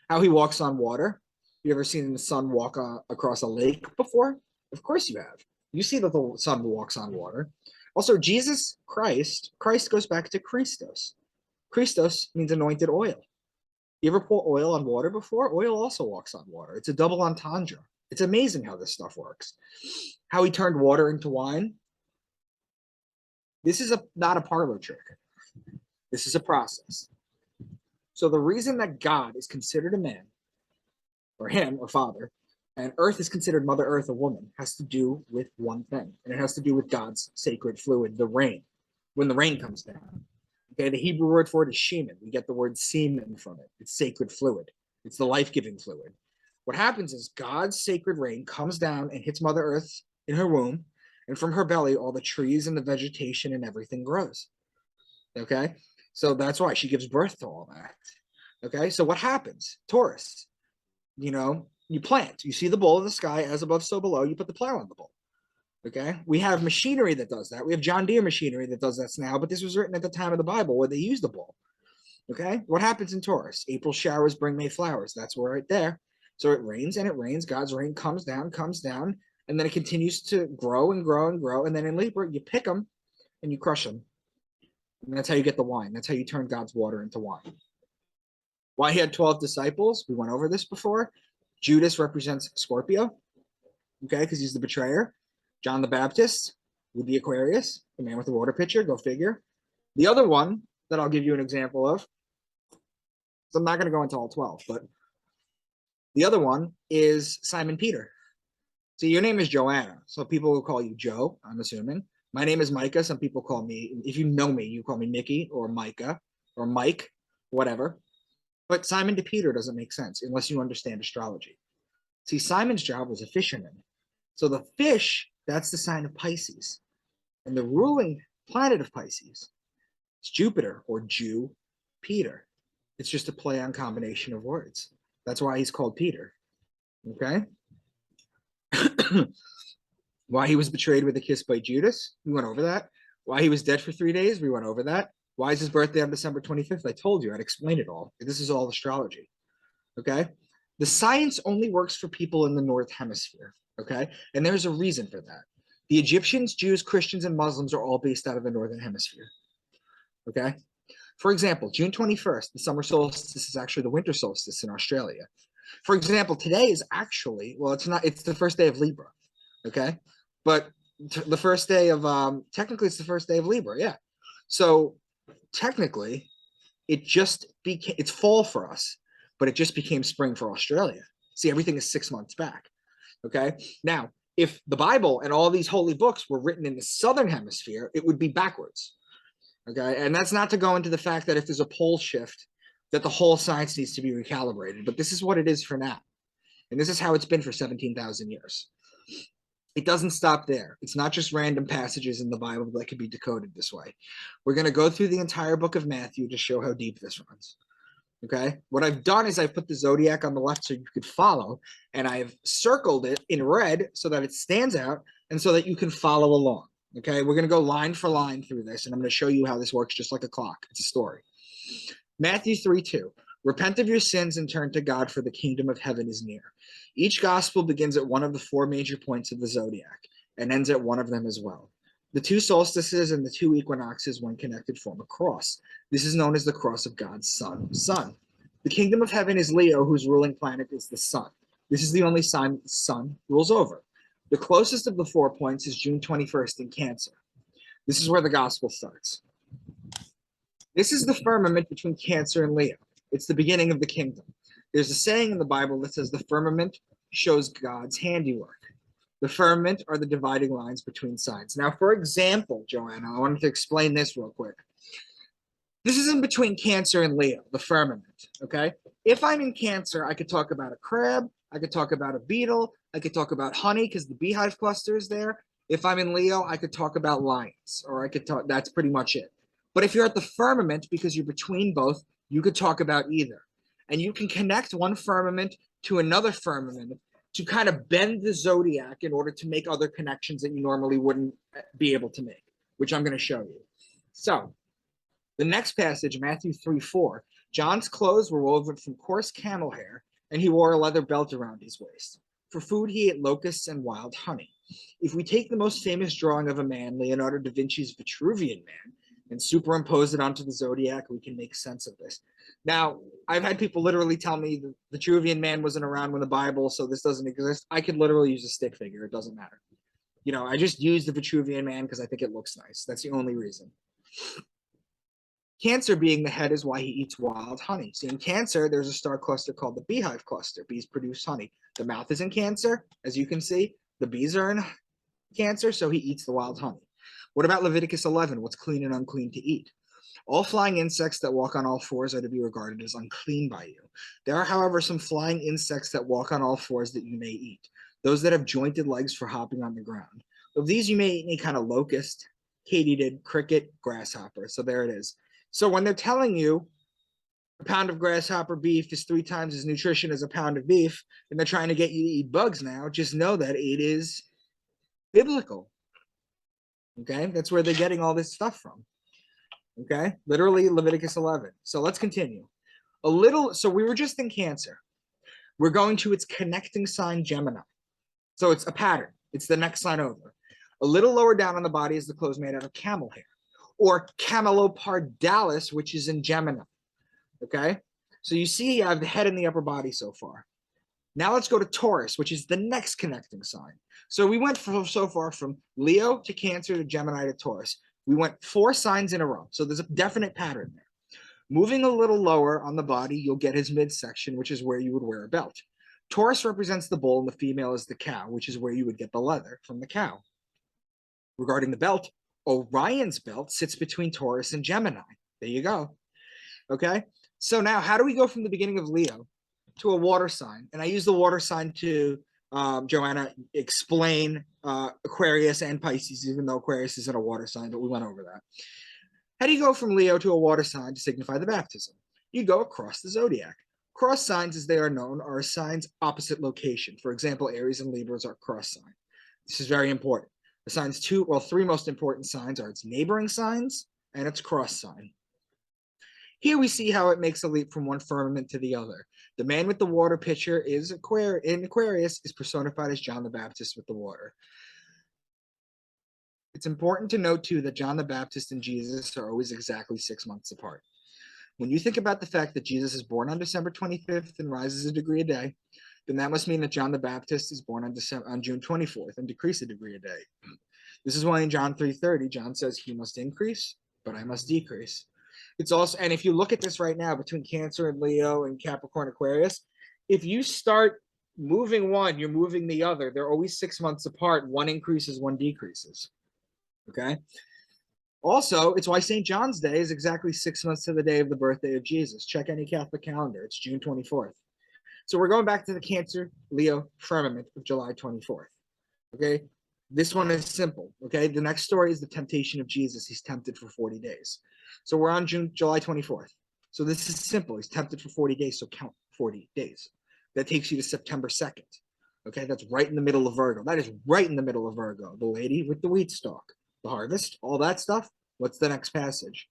How he walks on water. You ever seen the sun walk across a lake before? Of course you have. You see that the sun walks on water. Also, Jesus Christ goes back to Christos. Christos means anointed oil. You ever pour oil on water before? Oil also walks on water. It's a double entendre. It's amazing how this stuff works. How he turned water into wine. This is not a parlor trick. This is a process. So the reason that God is considered a man, or him, or father, and earth is considered Mother Earth, a woman, has to do with one thing. And it has to do with God's sacred fluid, the rain. When the rain comes down. Okay, the Hebrew word for it is shemen. We get the word semen from it. It's sacred fluid. It's the life-giving fluid. What happens is God's sacred rain comes down and hits Mother Earth in her womb, and from her belly, all the trees and the vegetation and everything grows. Okay, so that's why she gives birth to all that. Okay, so what happens? Taurus, you plant. You see the bowl in the sky, as above, so below. You put the plow on the bowl. Okay, we have machinery that does that. We have John Deere machinery that does that now, but this was written at the time of the Bible where they used the bowl. Okay, what happens in Taurus? April showers bring May flowers. That's right there. So it rains and it rains. God's rain comes down, and then it continues to grow and grow and grow. And then in Libra, you pick them and you crush them. And that's how you get the wine. That's how you turn God's water into wine. Why he had 12 disciples? We went over this before. Judas represents Scorpio, okay, because he's the betrayer. John the Baptist with the Aquarius, the man with the water pitcher, go figure. The other one that I'll give you an example of, so I'm not going to go into all 12, but the other one is Simon Peter. So your name is Joanna, so people will call you Joe, I'm assuming. My name is Micah. Some people call me, if you know me, you call me Mickey or Micah or Mike, whatever. But Simon to Peter doesn't make sense unless you understand astrology. See, Simon's job was a fisherman. So the fish, that's the sign of Pisces. And the ruling planet of Pisces is Jupiter, or Jew Peter. It's just a play on combination of words. That's why he's called Peter. Okay? Why he was betrayed with a kiss by Judas, we went over that. Why he was dead for 3 days, we went over that. Why is his birthday on December 25th? I told you, I'd explain it all. This is all astrology. Okay? The science only works for people in the North Hemisphere. Okay? And there's a reason for that. The Egyptians, Jews, Christians, and Muslims are all based out of the Northern Hemisphere. Okay? For example, June 21st, the summer solstice is actually the winter solstice in Australia. For example, today is actually, well, it's not, it's the first day of Libra. Okay? But the first day of, technically it's the first day of Libra, yeah. So technically, it's fall for us, but it just became spring for Australia. See, everything is 6 months back. Okay? Now, if the Bible and all these holy books were written in the Southern Hemisphere, it would be backwards. Okay? And that's not to go into the fact that if there's a pole shift, that the whole science needs to be recalibrated. But this is what it is for now. And this is how it's been for 17,000 years. It doesn't stop there. It's not just random passages in the Bible that can be decoded this way. We're going to go through the entire book of Matthew to show how deep this runs. Okay? What I've done is I've put the zodiac on the left so you could follow, and I've circled it in red so that it stands out and so that you can follow along. Okay? We're going to go line for line through this, and I'm going to show you how this works just like a clock. It's a story. Matthew 3:2. Repent of your sins and turn to God, for the kingdom of heaven is near. Each gospel begins at one of the four major points of the zodiac and ends at one of them as well. The two solstices and the two equinoxes, when connected, form a cross. This is known as the cross of God's Son. The kingdom of heaven is Leo, whose ruling planet is the sun. This is the only sign that the sun rules over. The closest of the 4 points is June 21st in Cancer. This is where the gospel starts. This is the firmament between Cancer and Leo. It's the beginning of the kingdom. There's a saying in the Bible that says the firmament shows God's handiwork. The firmament are the dividing lines between signs. Now, for example, Joanna, I wanted to explain this real quick. This is in between Cancer and Leo, the firmament, okay? If I'm in Cancer, I could talk about a crab, I could talk about a beetle, I could talk about honey because the beehive cluster is there. If I'm in Leo, I could talk about lions, or I could talk, that's pretty much it. But if you're at the firmament, because you're between both, you could talk about either. And you can connect one firmament to another firmament to kind of bend the zodiac in order to make other connections that you normally wouldn't be able to make, which I'm going to show you. So, the next passage, Matthew 3:4, John's clothes were woven from coarse camel hair, and he wore a leather belt around his waist. For food, he ate locusts and wild honey. If we take the most famous drawing of a man, Leonardo da Vinci's Vitruvian Man, and superimpose it onto the zodiac, we can make sense of this. Now, I've had people literally tell me the Vitruvian Man wasn't around when the Bible, so this doesn't exist. I could literally use a stick figure. It doesn't matter. You know, I just use the Vitruvian Man because I think it looks nice. That's the only reason. Cancer being the head is why he eats wild honey. See, in Cancer, there's a star cluster called the beehive cluster. Bees produce honey. The mouth is in Cancer, as you can see. The bees are in Cancer, so he eats the wild honey. What about Leviticus 11? What's clean and unclean to eat? All flying insects that walk on all fours are to be regarded as unclean by you. There are, however, some flying insects that walk on all fours that you may eat. Those that have jointed legs for hopping on the ground. Of these, you may eat any kind of locust, katydid, cricket, grasshopper. So there it is. So when they're telling you a pound of grasshopper beef is 3 times as nutrition as a pound of beef, and they're trying to get you to eat bugs now, just know that it is biblical. Okay, that's where they're getting all this stuff from. Okay, literally Leviticus 11. So let's continue. So we were just in Cancer. We're going to its connecting sign, Gemini. So it's a pattern. It's the next sign over. A little lower down on the body is the clothes made out of camel hair, or camelopardalis, which is in Gemini. Okay, so you see I have the head and the upper body so far. Now let's go to Taurus, which is the next connecting sign. So we went so far from Leo to Cancer to Gemini to Taurus. We went 4 signs in a row. So there's a definite pattern there. Moving a little lower on the body, you'll get his midsection, which is where you would wear a belt. Taurus represents the bull and the female is the cow, which is where you would get the leather from the cow. Regarding the belt, Orion's belt sits between Taurus and Gemini. There you go. Okay. So now how do we go from the beginning of Leo to a water sign? And I use the water sign to, Joanna, explain Aquarius and Pisces, even though Aquarius isn't a water sign, but we went over that. How do you go from Leo to a water sign to signify the baptism? You go across the zodiac. Cross signs, as they are known, are signs opposite location. For example, Aries and Libras are cross signs. This is very important. The signs 3 most important signs are its neighboring signs and its cross sign. Here we see how it makes a leap from one firmament to the other. The man with the water pitcher in Aquarius is personified as John the Baptist with the water. It's important to note, too, that John the Baptist and Jesus are always exactly 6 months apart. When you think about the fact that Jesus is born on December 25th and rises a degree a day, then that must mean that John the Baptist is born on June 24th and decrease a degree a day. This is why in John 3:30, John says, he must increase, but I must decrease. It's also, and if you look at this right now between Cancer and Leo and Capricorn Aquarius, if you start moving one, you're moving the other. They're always 6 months apart. One increases, one decreases. Okay. Also, it's why St. John's Day is exactly 6 months to the day of the birthday of Jesus. Check any Catholic calendar. It's June 24th. So we're going back to the Cancer Leo firmament of July 24th. Okay. This one is simple. Okay. The next story is the temptation of Jesus. He's tempted for 40 days. So we're on July 24th. So this is simple. He's tempted for 40 days. So count 40 days. That takes you to September 2nd. Okay. That's right in the middle of Virgo. That is right in the middle of Virgo. The lady with the wheat stalk, the harvest, all that stuff. What's the next passage?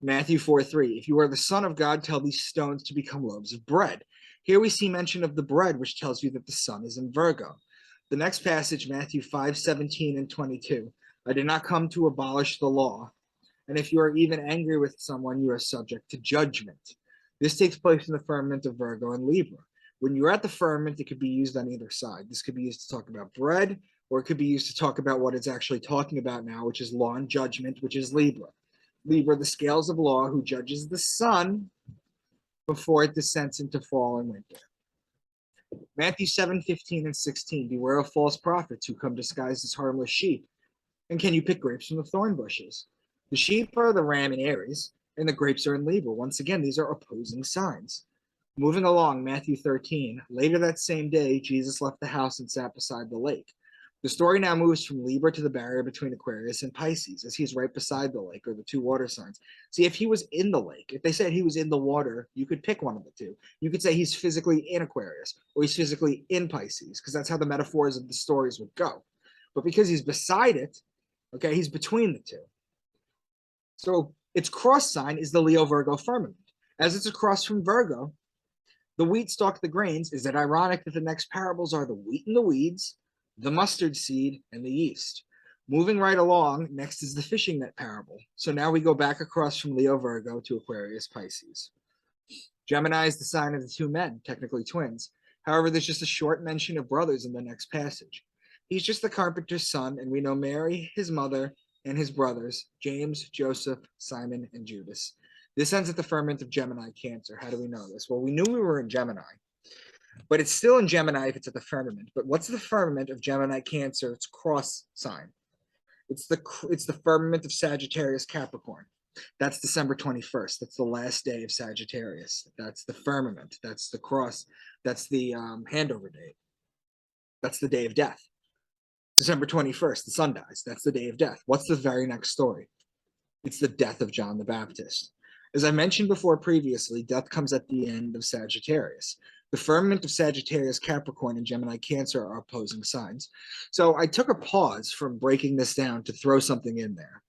Matthew 4:3, if you are the Son of God, tell these stones to become loaves of bread. Here we see mention of the bread, which tells you that the sun is in Virgo. The next passage, Matthew 5:17 and 22, I did not come to abolish the law, and if you are even angry with someone, you are subject to judgment. This takes place in the firmament of Virgo and Libra. When you're at the firmament, it could be used on either side. This could be used to talk about bread, or it could be used to talk about what it's actually talking about now, which is law and judgment, which is Libra. Libra, the scales of law, who judges the sun before it descends into fall and winter. Matthew 7:15 and 16, beware of false prophets who come disguised as harmless sheep. And can you pick grapes from the thorn bushes? The sheep are the ram in Aries, and the grapes are in Libra. Once again, these are opposing signs. Moving along, Matthew 13, later that same day, Jesus left the house and sat beside the lake. The story now moves from Libra to the barrier between Aquarius and Pisces, as he's right beside the lake, or the two water signs. See, if he was in the lake, if they said he was in the water, you could pick one of the two. You could say he's physically in Aquarius, or he's physically in Pisces, because that's how the metaphors of the stories would go. But because he's beside it, okay, he's between the two. So its cross sign is the Leo-Virgo firmament. As it's across from Virgo, the wheat stalk, the grains. Is it ironic that the next parables are the wheat and the weeds, the mustard seed, and the yeast? Moving right along, next is the fishing net parable. So now we go back across from Leo Virgo to Aquarius Pisces. Gemini is the sign of the two men, technically twins. However, there's just a short mention of brothers in the next passage. He's just the carpenter's son, and we know Mary, his mother, and his brothers, James, Joseph, Simon, and Judas. This ends at the firmament of Gemini Cancer. How do we know this? Well, we knew we were in Gemini, but it's still in Gemini if it's at the firmament. But what's the firmament of Gemini Cancer? It's cross sign. It's the firmament of Sagittarius Capricorn. That's December 21st. That's the last day of Sagittarius. That's the firmament. That's the cross. That's the handover date. That's the day of death. December 21st, the sun dies. That's the day of death. What's the very next story? It's the death of John the Baptist. As I mentioned before previously, death comes at the end of Sagittarius. The firmament of Sagittarius, Capricorn, and Gemini Cancer are opposing signs. So I took a pause from breaking this down to throw something in there.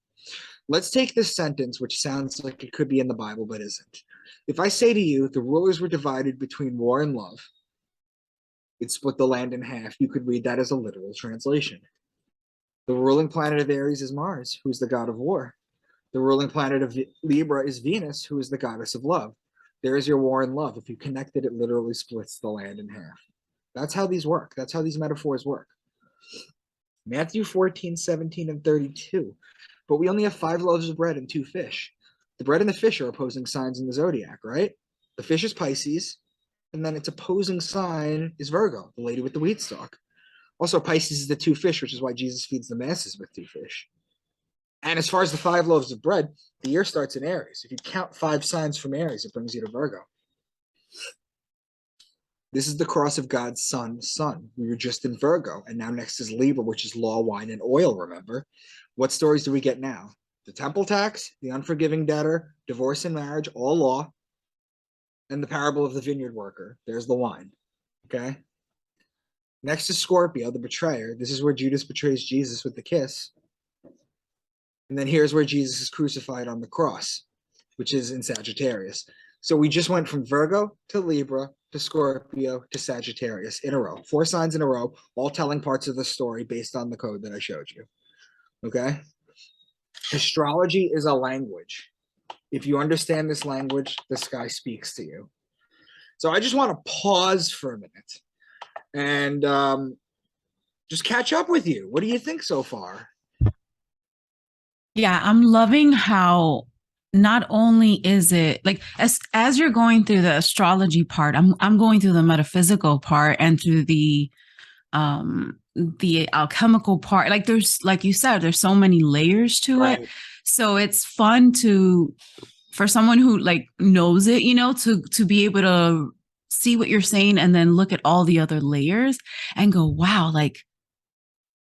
Let's take this sentence, which sounds like it could be in the Bible, but isn't. If I say to you, the rulers were divided between war and love, it split the land in half, you could read that as a literal translation. The ruling planet of Aries is Mars, who's the god of war. The ruling planet of Libra is Venus, who is the goddess of love. There is your war and love. If you connect it, it literally splits the land in half. That's how these work. That's how these metaphors work. Matthew 14, 17, and 32. But we only have 5 loaves of bread and 2 fish. The bread and the fish are opposing signs in the zodiac, right? The fish is Pisces, and then its opposing sign is Virgo, the lady with the wheat stalk. Also, Pisces is the 2 fish, which is why Jesus feeds the masses with 2 fish. And as far as the 5 loaves of bread, the year starts in Aries. If you count 5 signs from Aries, it brings you to Virgo. This is the cross of God's sun. We were just in Virgo, and now next is Libra, which is law, wine, and oil, remember? What stories do we get now? The temple tax, the unforgiving debtor, divorce and marriage, all law, and the parable of the vineyard worker. There's the wine, okay? Next is Scorpio, the betrayer. This is where Judas betrays Jesus with the kiss. And then here's where Jesus is crucified on the cross, which is in Sagittarius. So we just went from Virgo to Libra to Scorpio to Sagittarius in a row. 4 signs in a row, all telling parts of the story based on the code that I showed you. Okay? Astrology is a language. If you understand this language, the sky speaks to you. So I just want to pause for a minute and just catch up with you. What do you think so far? Yeah, I'm loving how not only is it like as you're going through the astrology part, I'm going through the metaphysical part and through the alchemical part. Like there's, like you said, there's so many layers to it. So it's fun for someone who like knows it, you know, to be able to see what you're saying and then look at all the other layers and go, wow, like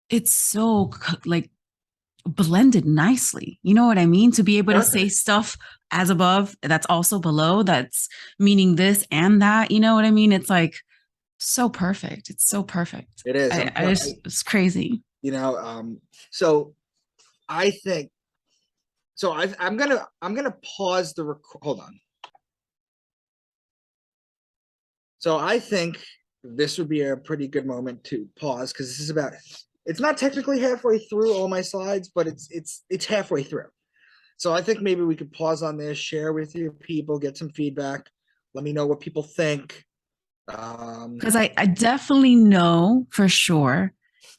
it's so like blended nicely. You know what I mean? To be able to say stuff as above, that's also below, that's meaning this and that. You know what I mean? It's like so perfect. It's so perfect. It is. It's crazy. You know, so I think So I'm gonna pause the hold on. So I think this would be a pretty good moment to pause because this is about. It's not technically halfway through all my slides, but it's halfway through. So I think maybe we could pause on this, share with your people, get some feedback. Let me know what people think. Because I definitely know for sure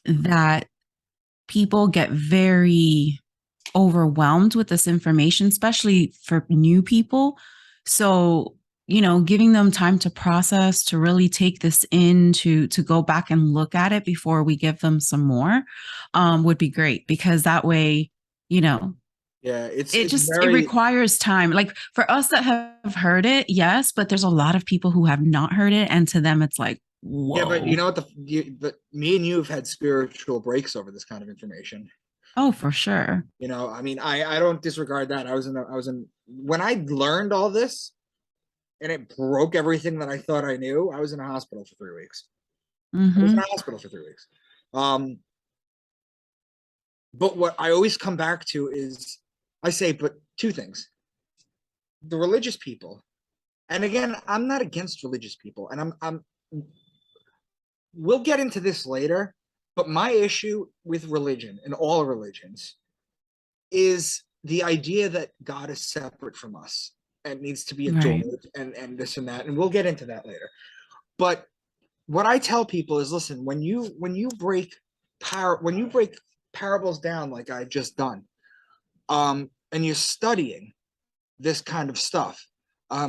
that people get very overwhelmed with this information, especially for new people. So, giving them time to process, to really take this in, to go back and look at it before we give them some more, would be great, because that way, yeah, it very requires time. Like for us that have heard it, yes, but there's a lot of people who have not heard it, and to them it's like, yeah, but you whoa. know what me and you have had spiritual breaks over this kind of information. Oh, for sure. I mean, I don't disregard that. I was in when I learned all this and it broke everything that I thought I knew. I was in a hospital for 3 weeks. I was in a Mm-hmm. hospital for 3 weeks. Um, but what I always come back to is I say, but two things: the religious people, and again, I'm not against religious people, and I'm we'll get into this later, but my issue with religion and all religions is the idea that God is separate from us and needs to be adored Right. and this and that, and we'll get into that later. But what I tell people is, listen, when you break parables down like I've just done, and you're studying this kind of stuff,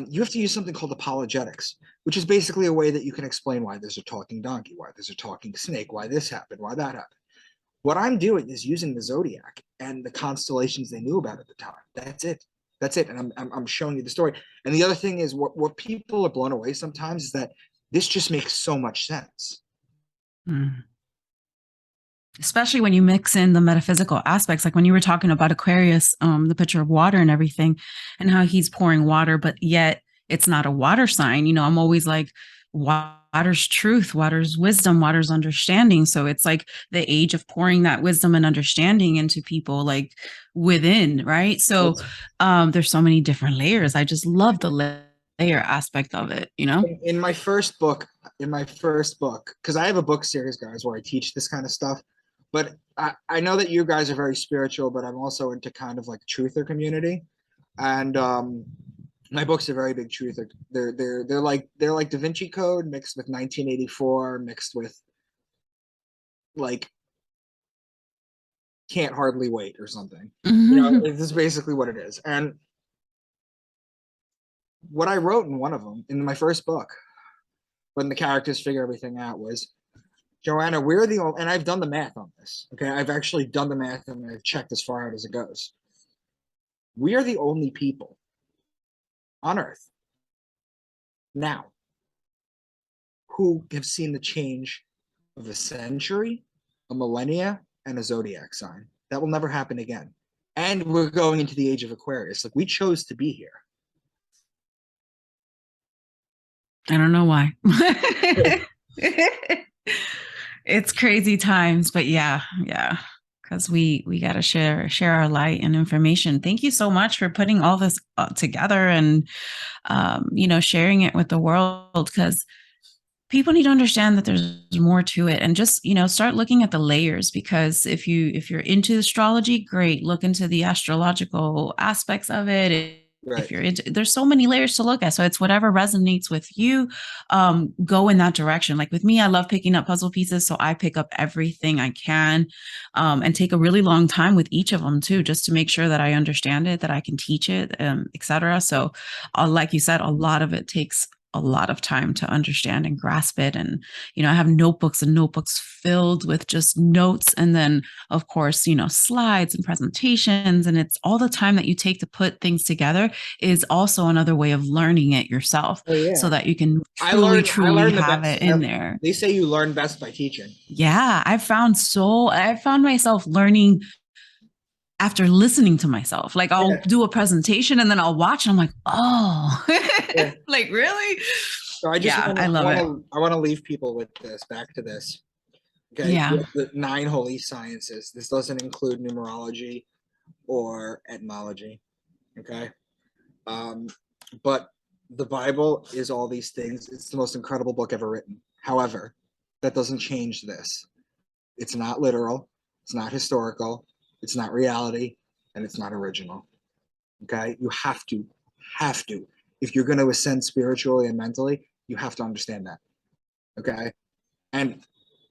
you have to use something called apologetics, which is basically a way that you can explain why there's a talking donkey, why there's a talking snake, why this happened, why that happened. What I'm doing is using the Zodiac and the constellations they knew about at the time. That's it. That's it. And I'm showing you the story. And the other thing is what people are blown away sometimes is that this just makes so much sense. Mm. Especially when you mix in the metaphysical aspects, like when you were talking about Aquarius, the picture of water and everything, and how he's pouring water, but yet it's not a water sign. I'm always like, water's truth, water's wisdom, water's understanding. So it's like the age of pouring that wisdom and understanding into people, like within, right? So there's so many different layers. I just love the layer aspect of it. In my first book, because I have a book series, guys, where I teach this kind of stuff. But I know that you guys are very spiritual, but I'm also into kind of like truther community. And my books are very big truther. They're like Da Vinci Code mixed with 1984, mixed with like Can't Hardly Wait or something. This is basically what it is. And what I wrote in one of them, in my first book, when the characters figure everything out, was Joanna, we're the only, and I've done the math on this. Okay, I've actually done the math and I've checked as far out as it goes. We are the only people on Earth now who have seen the change of a century, a millennia, and a zodiac sign. That will never happen again. And we're going into the age of Aquarius. Like, we chose to be here. I don't know why. It's crazy times, but yeah, because we got to share our light and information. Thank you so much for putting all this together and sharing it with the world, because people need to understand that there's more to it, and just start looking at the layers, because if you're into astrology, great, look into the astrological aspects of it. Right. If you're into, there's so many layers to look at, so it's whatever resonates with you. Go in that direction. Like with me, I love picking up puzzle pieces, so I pick up everything I can, and take a really long time with each of them too, just to make sure that I understand it, that I can teach it, etc. So like you said, a lot of it takes a lot of time to understand and grasp it. And, I have notebooks and notebooks filled with just notes. And then, of course, slides and presentations. And it's all the time that you take to put things together is also another way of learning it yourself. Oh, yeah. So that you can I truly learned have it in there. They say you learn best by teaching. Yeah. I found myself learning after listening to myself. Like I'll do a presentation and then I'll watch and I'm like, oh, like really? So I love it. I want to leave people with this, back to this. Okay. Yeah. The 9 holy sciences. This doesn't include numerology or etymology. Okay. But the Bible is all these things. It's the most incredible book ever written. However, that doesn't change this. It's not literal. It's not historical. It's not reality, and it's not original. Okay. You have to, if you're going to ascend spiritually and mentally, you have to understand that. Okay. And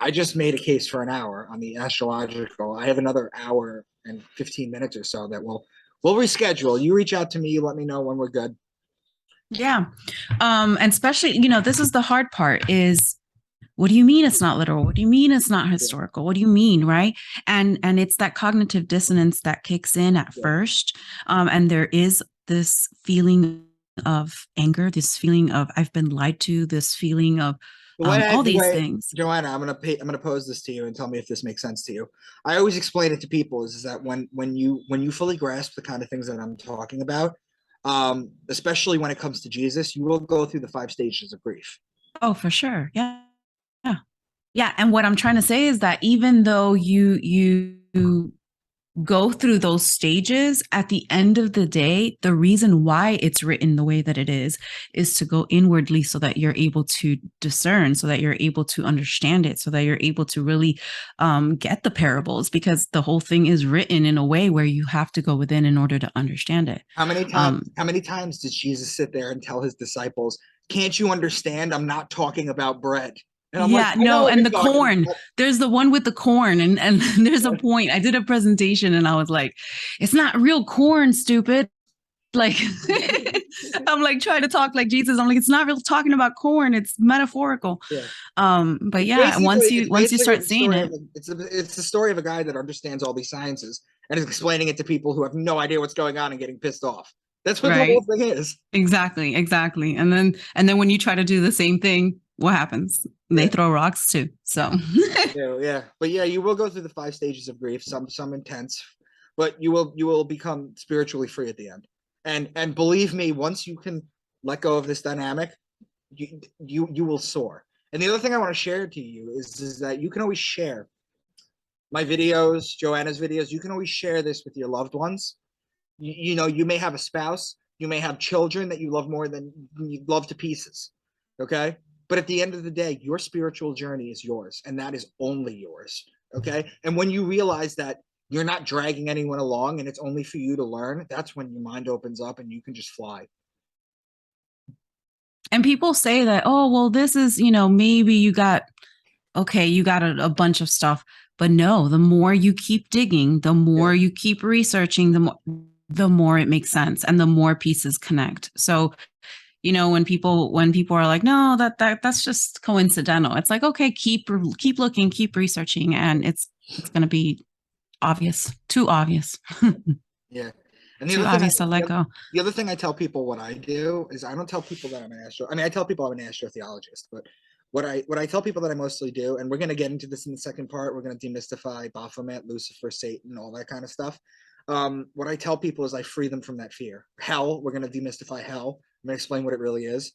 I just made a case for an hour on the astrological. I have another hour and 15 minutes or so that we'll reschedule. You reach out to me, you let me know when we're good. Yeah. And especially, this is the hard part is, what do you mean it's not literal? What do you mean it's not historical? What do you mean, right? And it's that cognitive dissonance that kicks in at first. And there is this feeling of anger, this feeling of I've been lied to, this feeling of all these things. Joanna, I'm gonna pose this to you and tell me if this makes sense to you. I always explain it to people is that when you fully grasp the kind of things that I'm talking about, especially when it comes to Jesus, you will go through the 5 stages of grief. Oh, for sure. Yeah. Yeah. And what I'm trying to say is that even though you go through those stages, at the end of the day, the reason why it's written the way that it is to go inwardly so that you're able to discern, so that you're able to understand it, so that you're able to really get the parables, because the whole thing is written in a way where you have to go within in order to understand it. How many times did Jesus sit there and tell his disciples, can't you understand? I'm not talking about bread. And and the corn, there's the one with the corn. And there's a point. I did a presentation and I was like, it's not real corn, stupid. Like, I'm like trying to talk like Jesus. I'm like, it's not real talking about corn. It's metaphorical. Yeah. But yeah, once you start seeing it, it's the story of a guy that understands all these sciences and is explaining it to people who have no idea what's going on and getting pissed off. That's what the whole thing is. Exactly. And then when you try to do the same thing, what happens? They throw rocks too. So yeah. But yeah, you will go through the 5 stages of grief, some intense, but you will become spiritually free at the end. And believe me, once you can let go of this dynamic, you will soar. And the other thing I want to share to you is that you can always share my videos, Joanna's videos. You can always share this with your loved ones. You may have a spouse, you may have children that you love more than you love to pieces. Okay. But at the end of the day, your spiritual journey is yours, and that is only yours. Okay. And when you realize that you're not dragging anyone along and it's only for you to learn, that's when your mind opens up and you can just fly. And people say that, oh, well, this is, maybe you got a bunch of stuff. But no, the more you keep digging, the more you keep researching, the more it makes sense and the more pieces connect. So when people are like, no, that's just coincidental. It's like, okay, keep looking, keep researching, and it's going to be obvious, too obvious. Yeah. And too obvious to let go. The other thing I tell people what I do is I don't tell people that I'm an I tell people I'm an astrotheologist, but what I tell people that I mostly do, and we're going to get into this in the second part, we're going to demystify Baphomet, Lucifer, Satan, all that kind of stuff. What I tell people is I free them from that fear. Hell, we're going to demystify hell. I'm going to explain what it really is.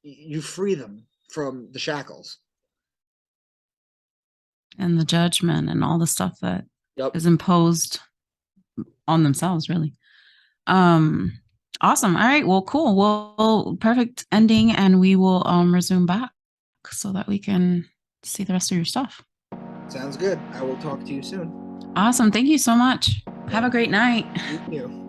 You free them from the shackles. And the judgment and all the stuff that is imposed on themselves, really. Awesome. All right. Well, cool. Well, perfect ending. And we will resume back so that we can see the rest of your stuff. Sounds good. I will talk to you soon. Awesome. Thank you so much. Have a great night. You too.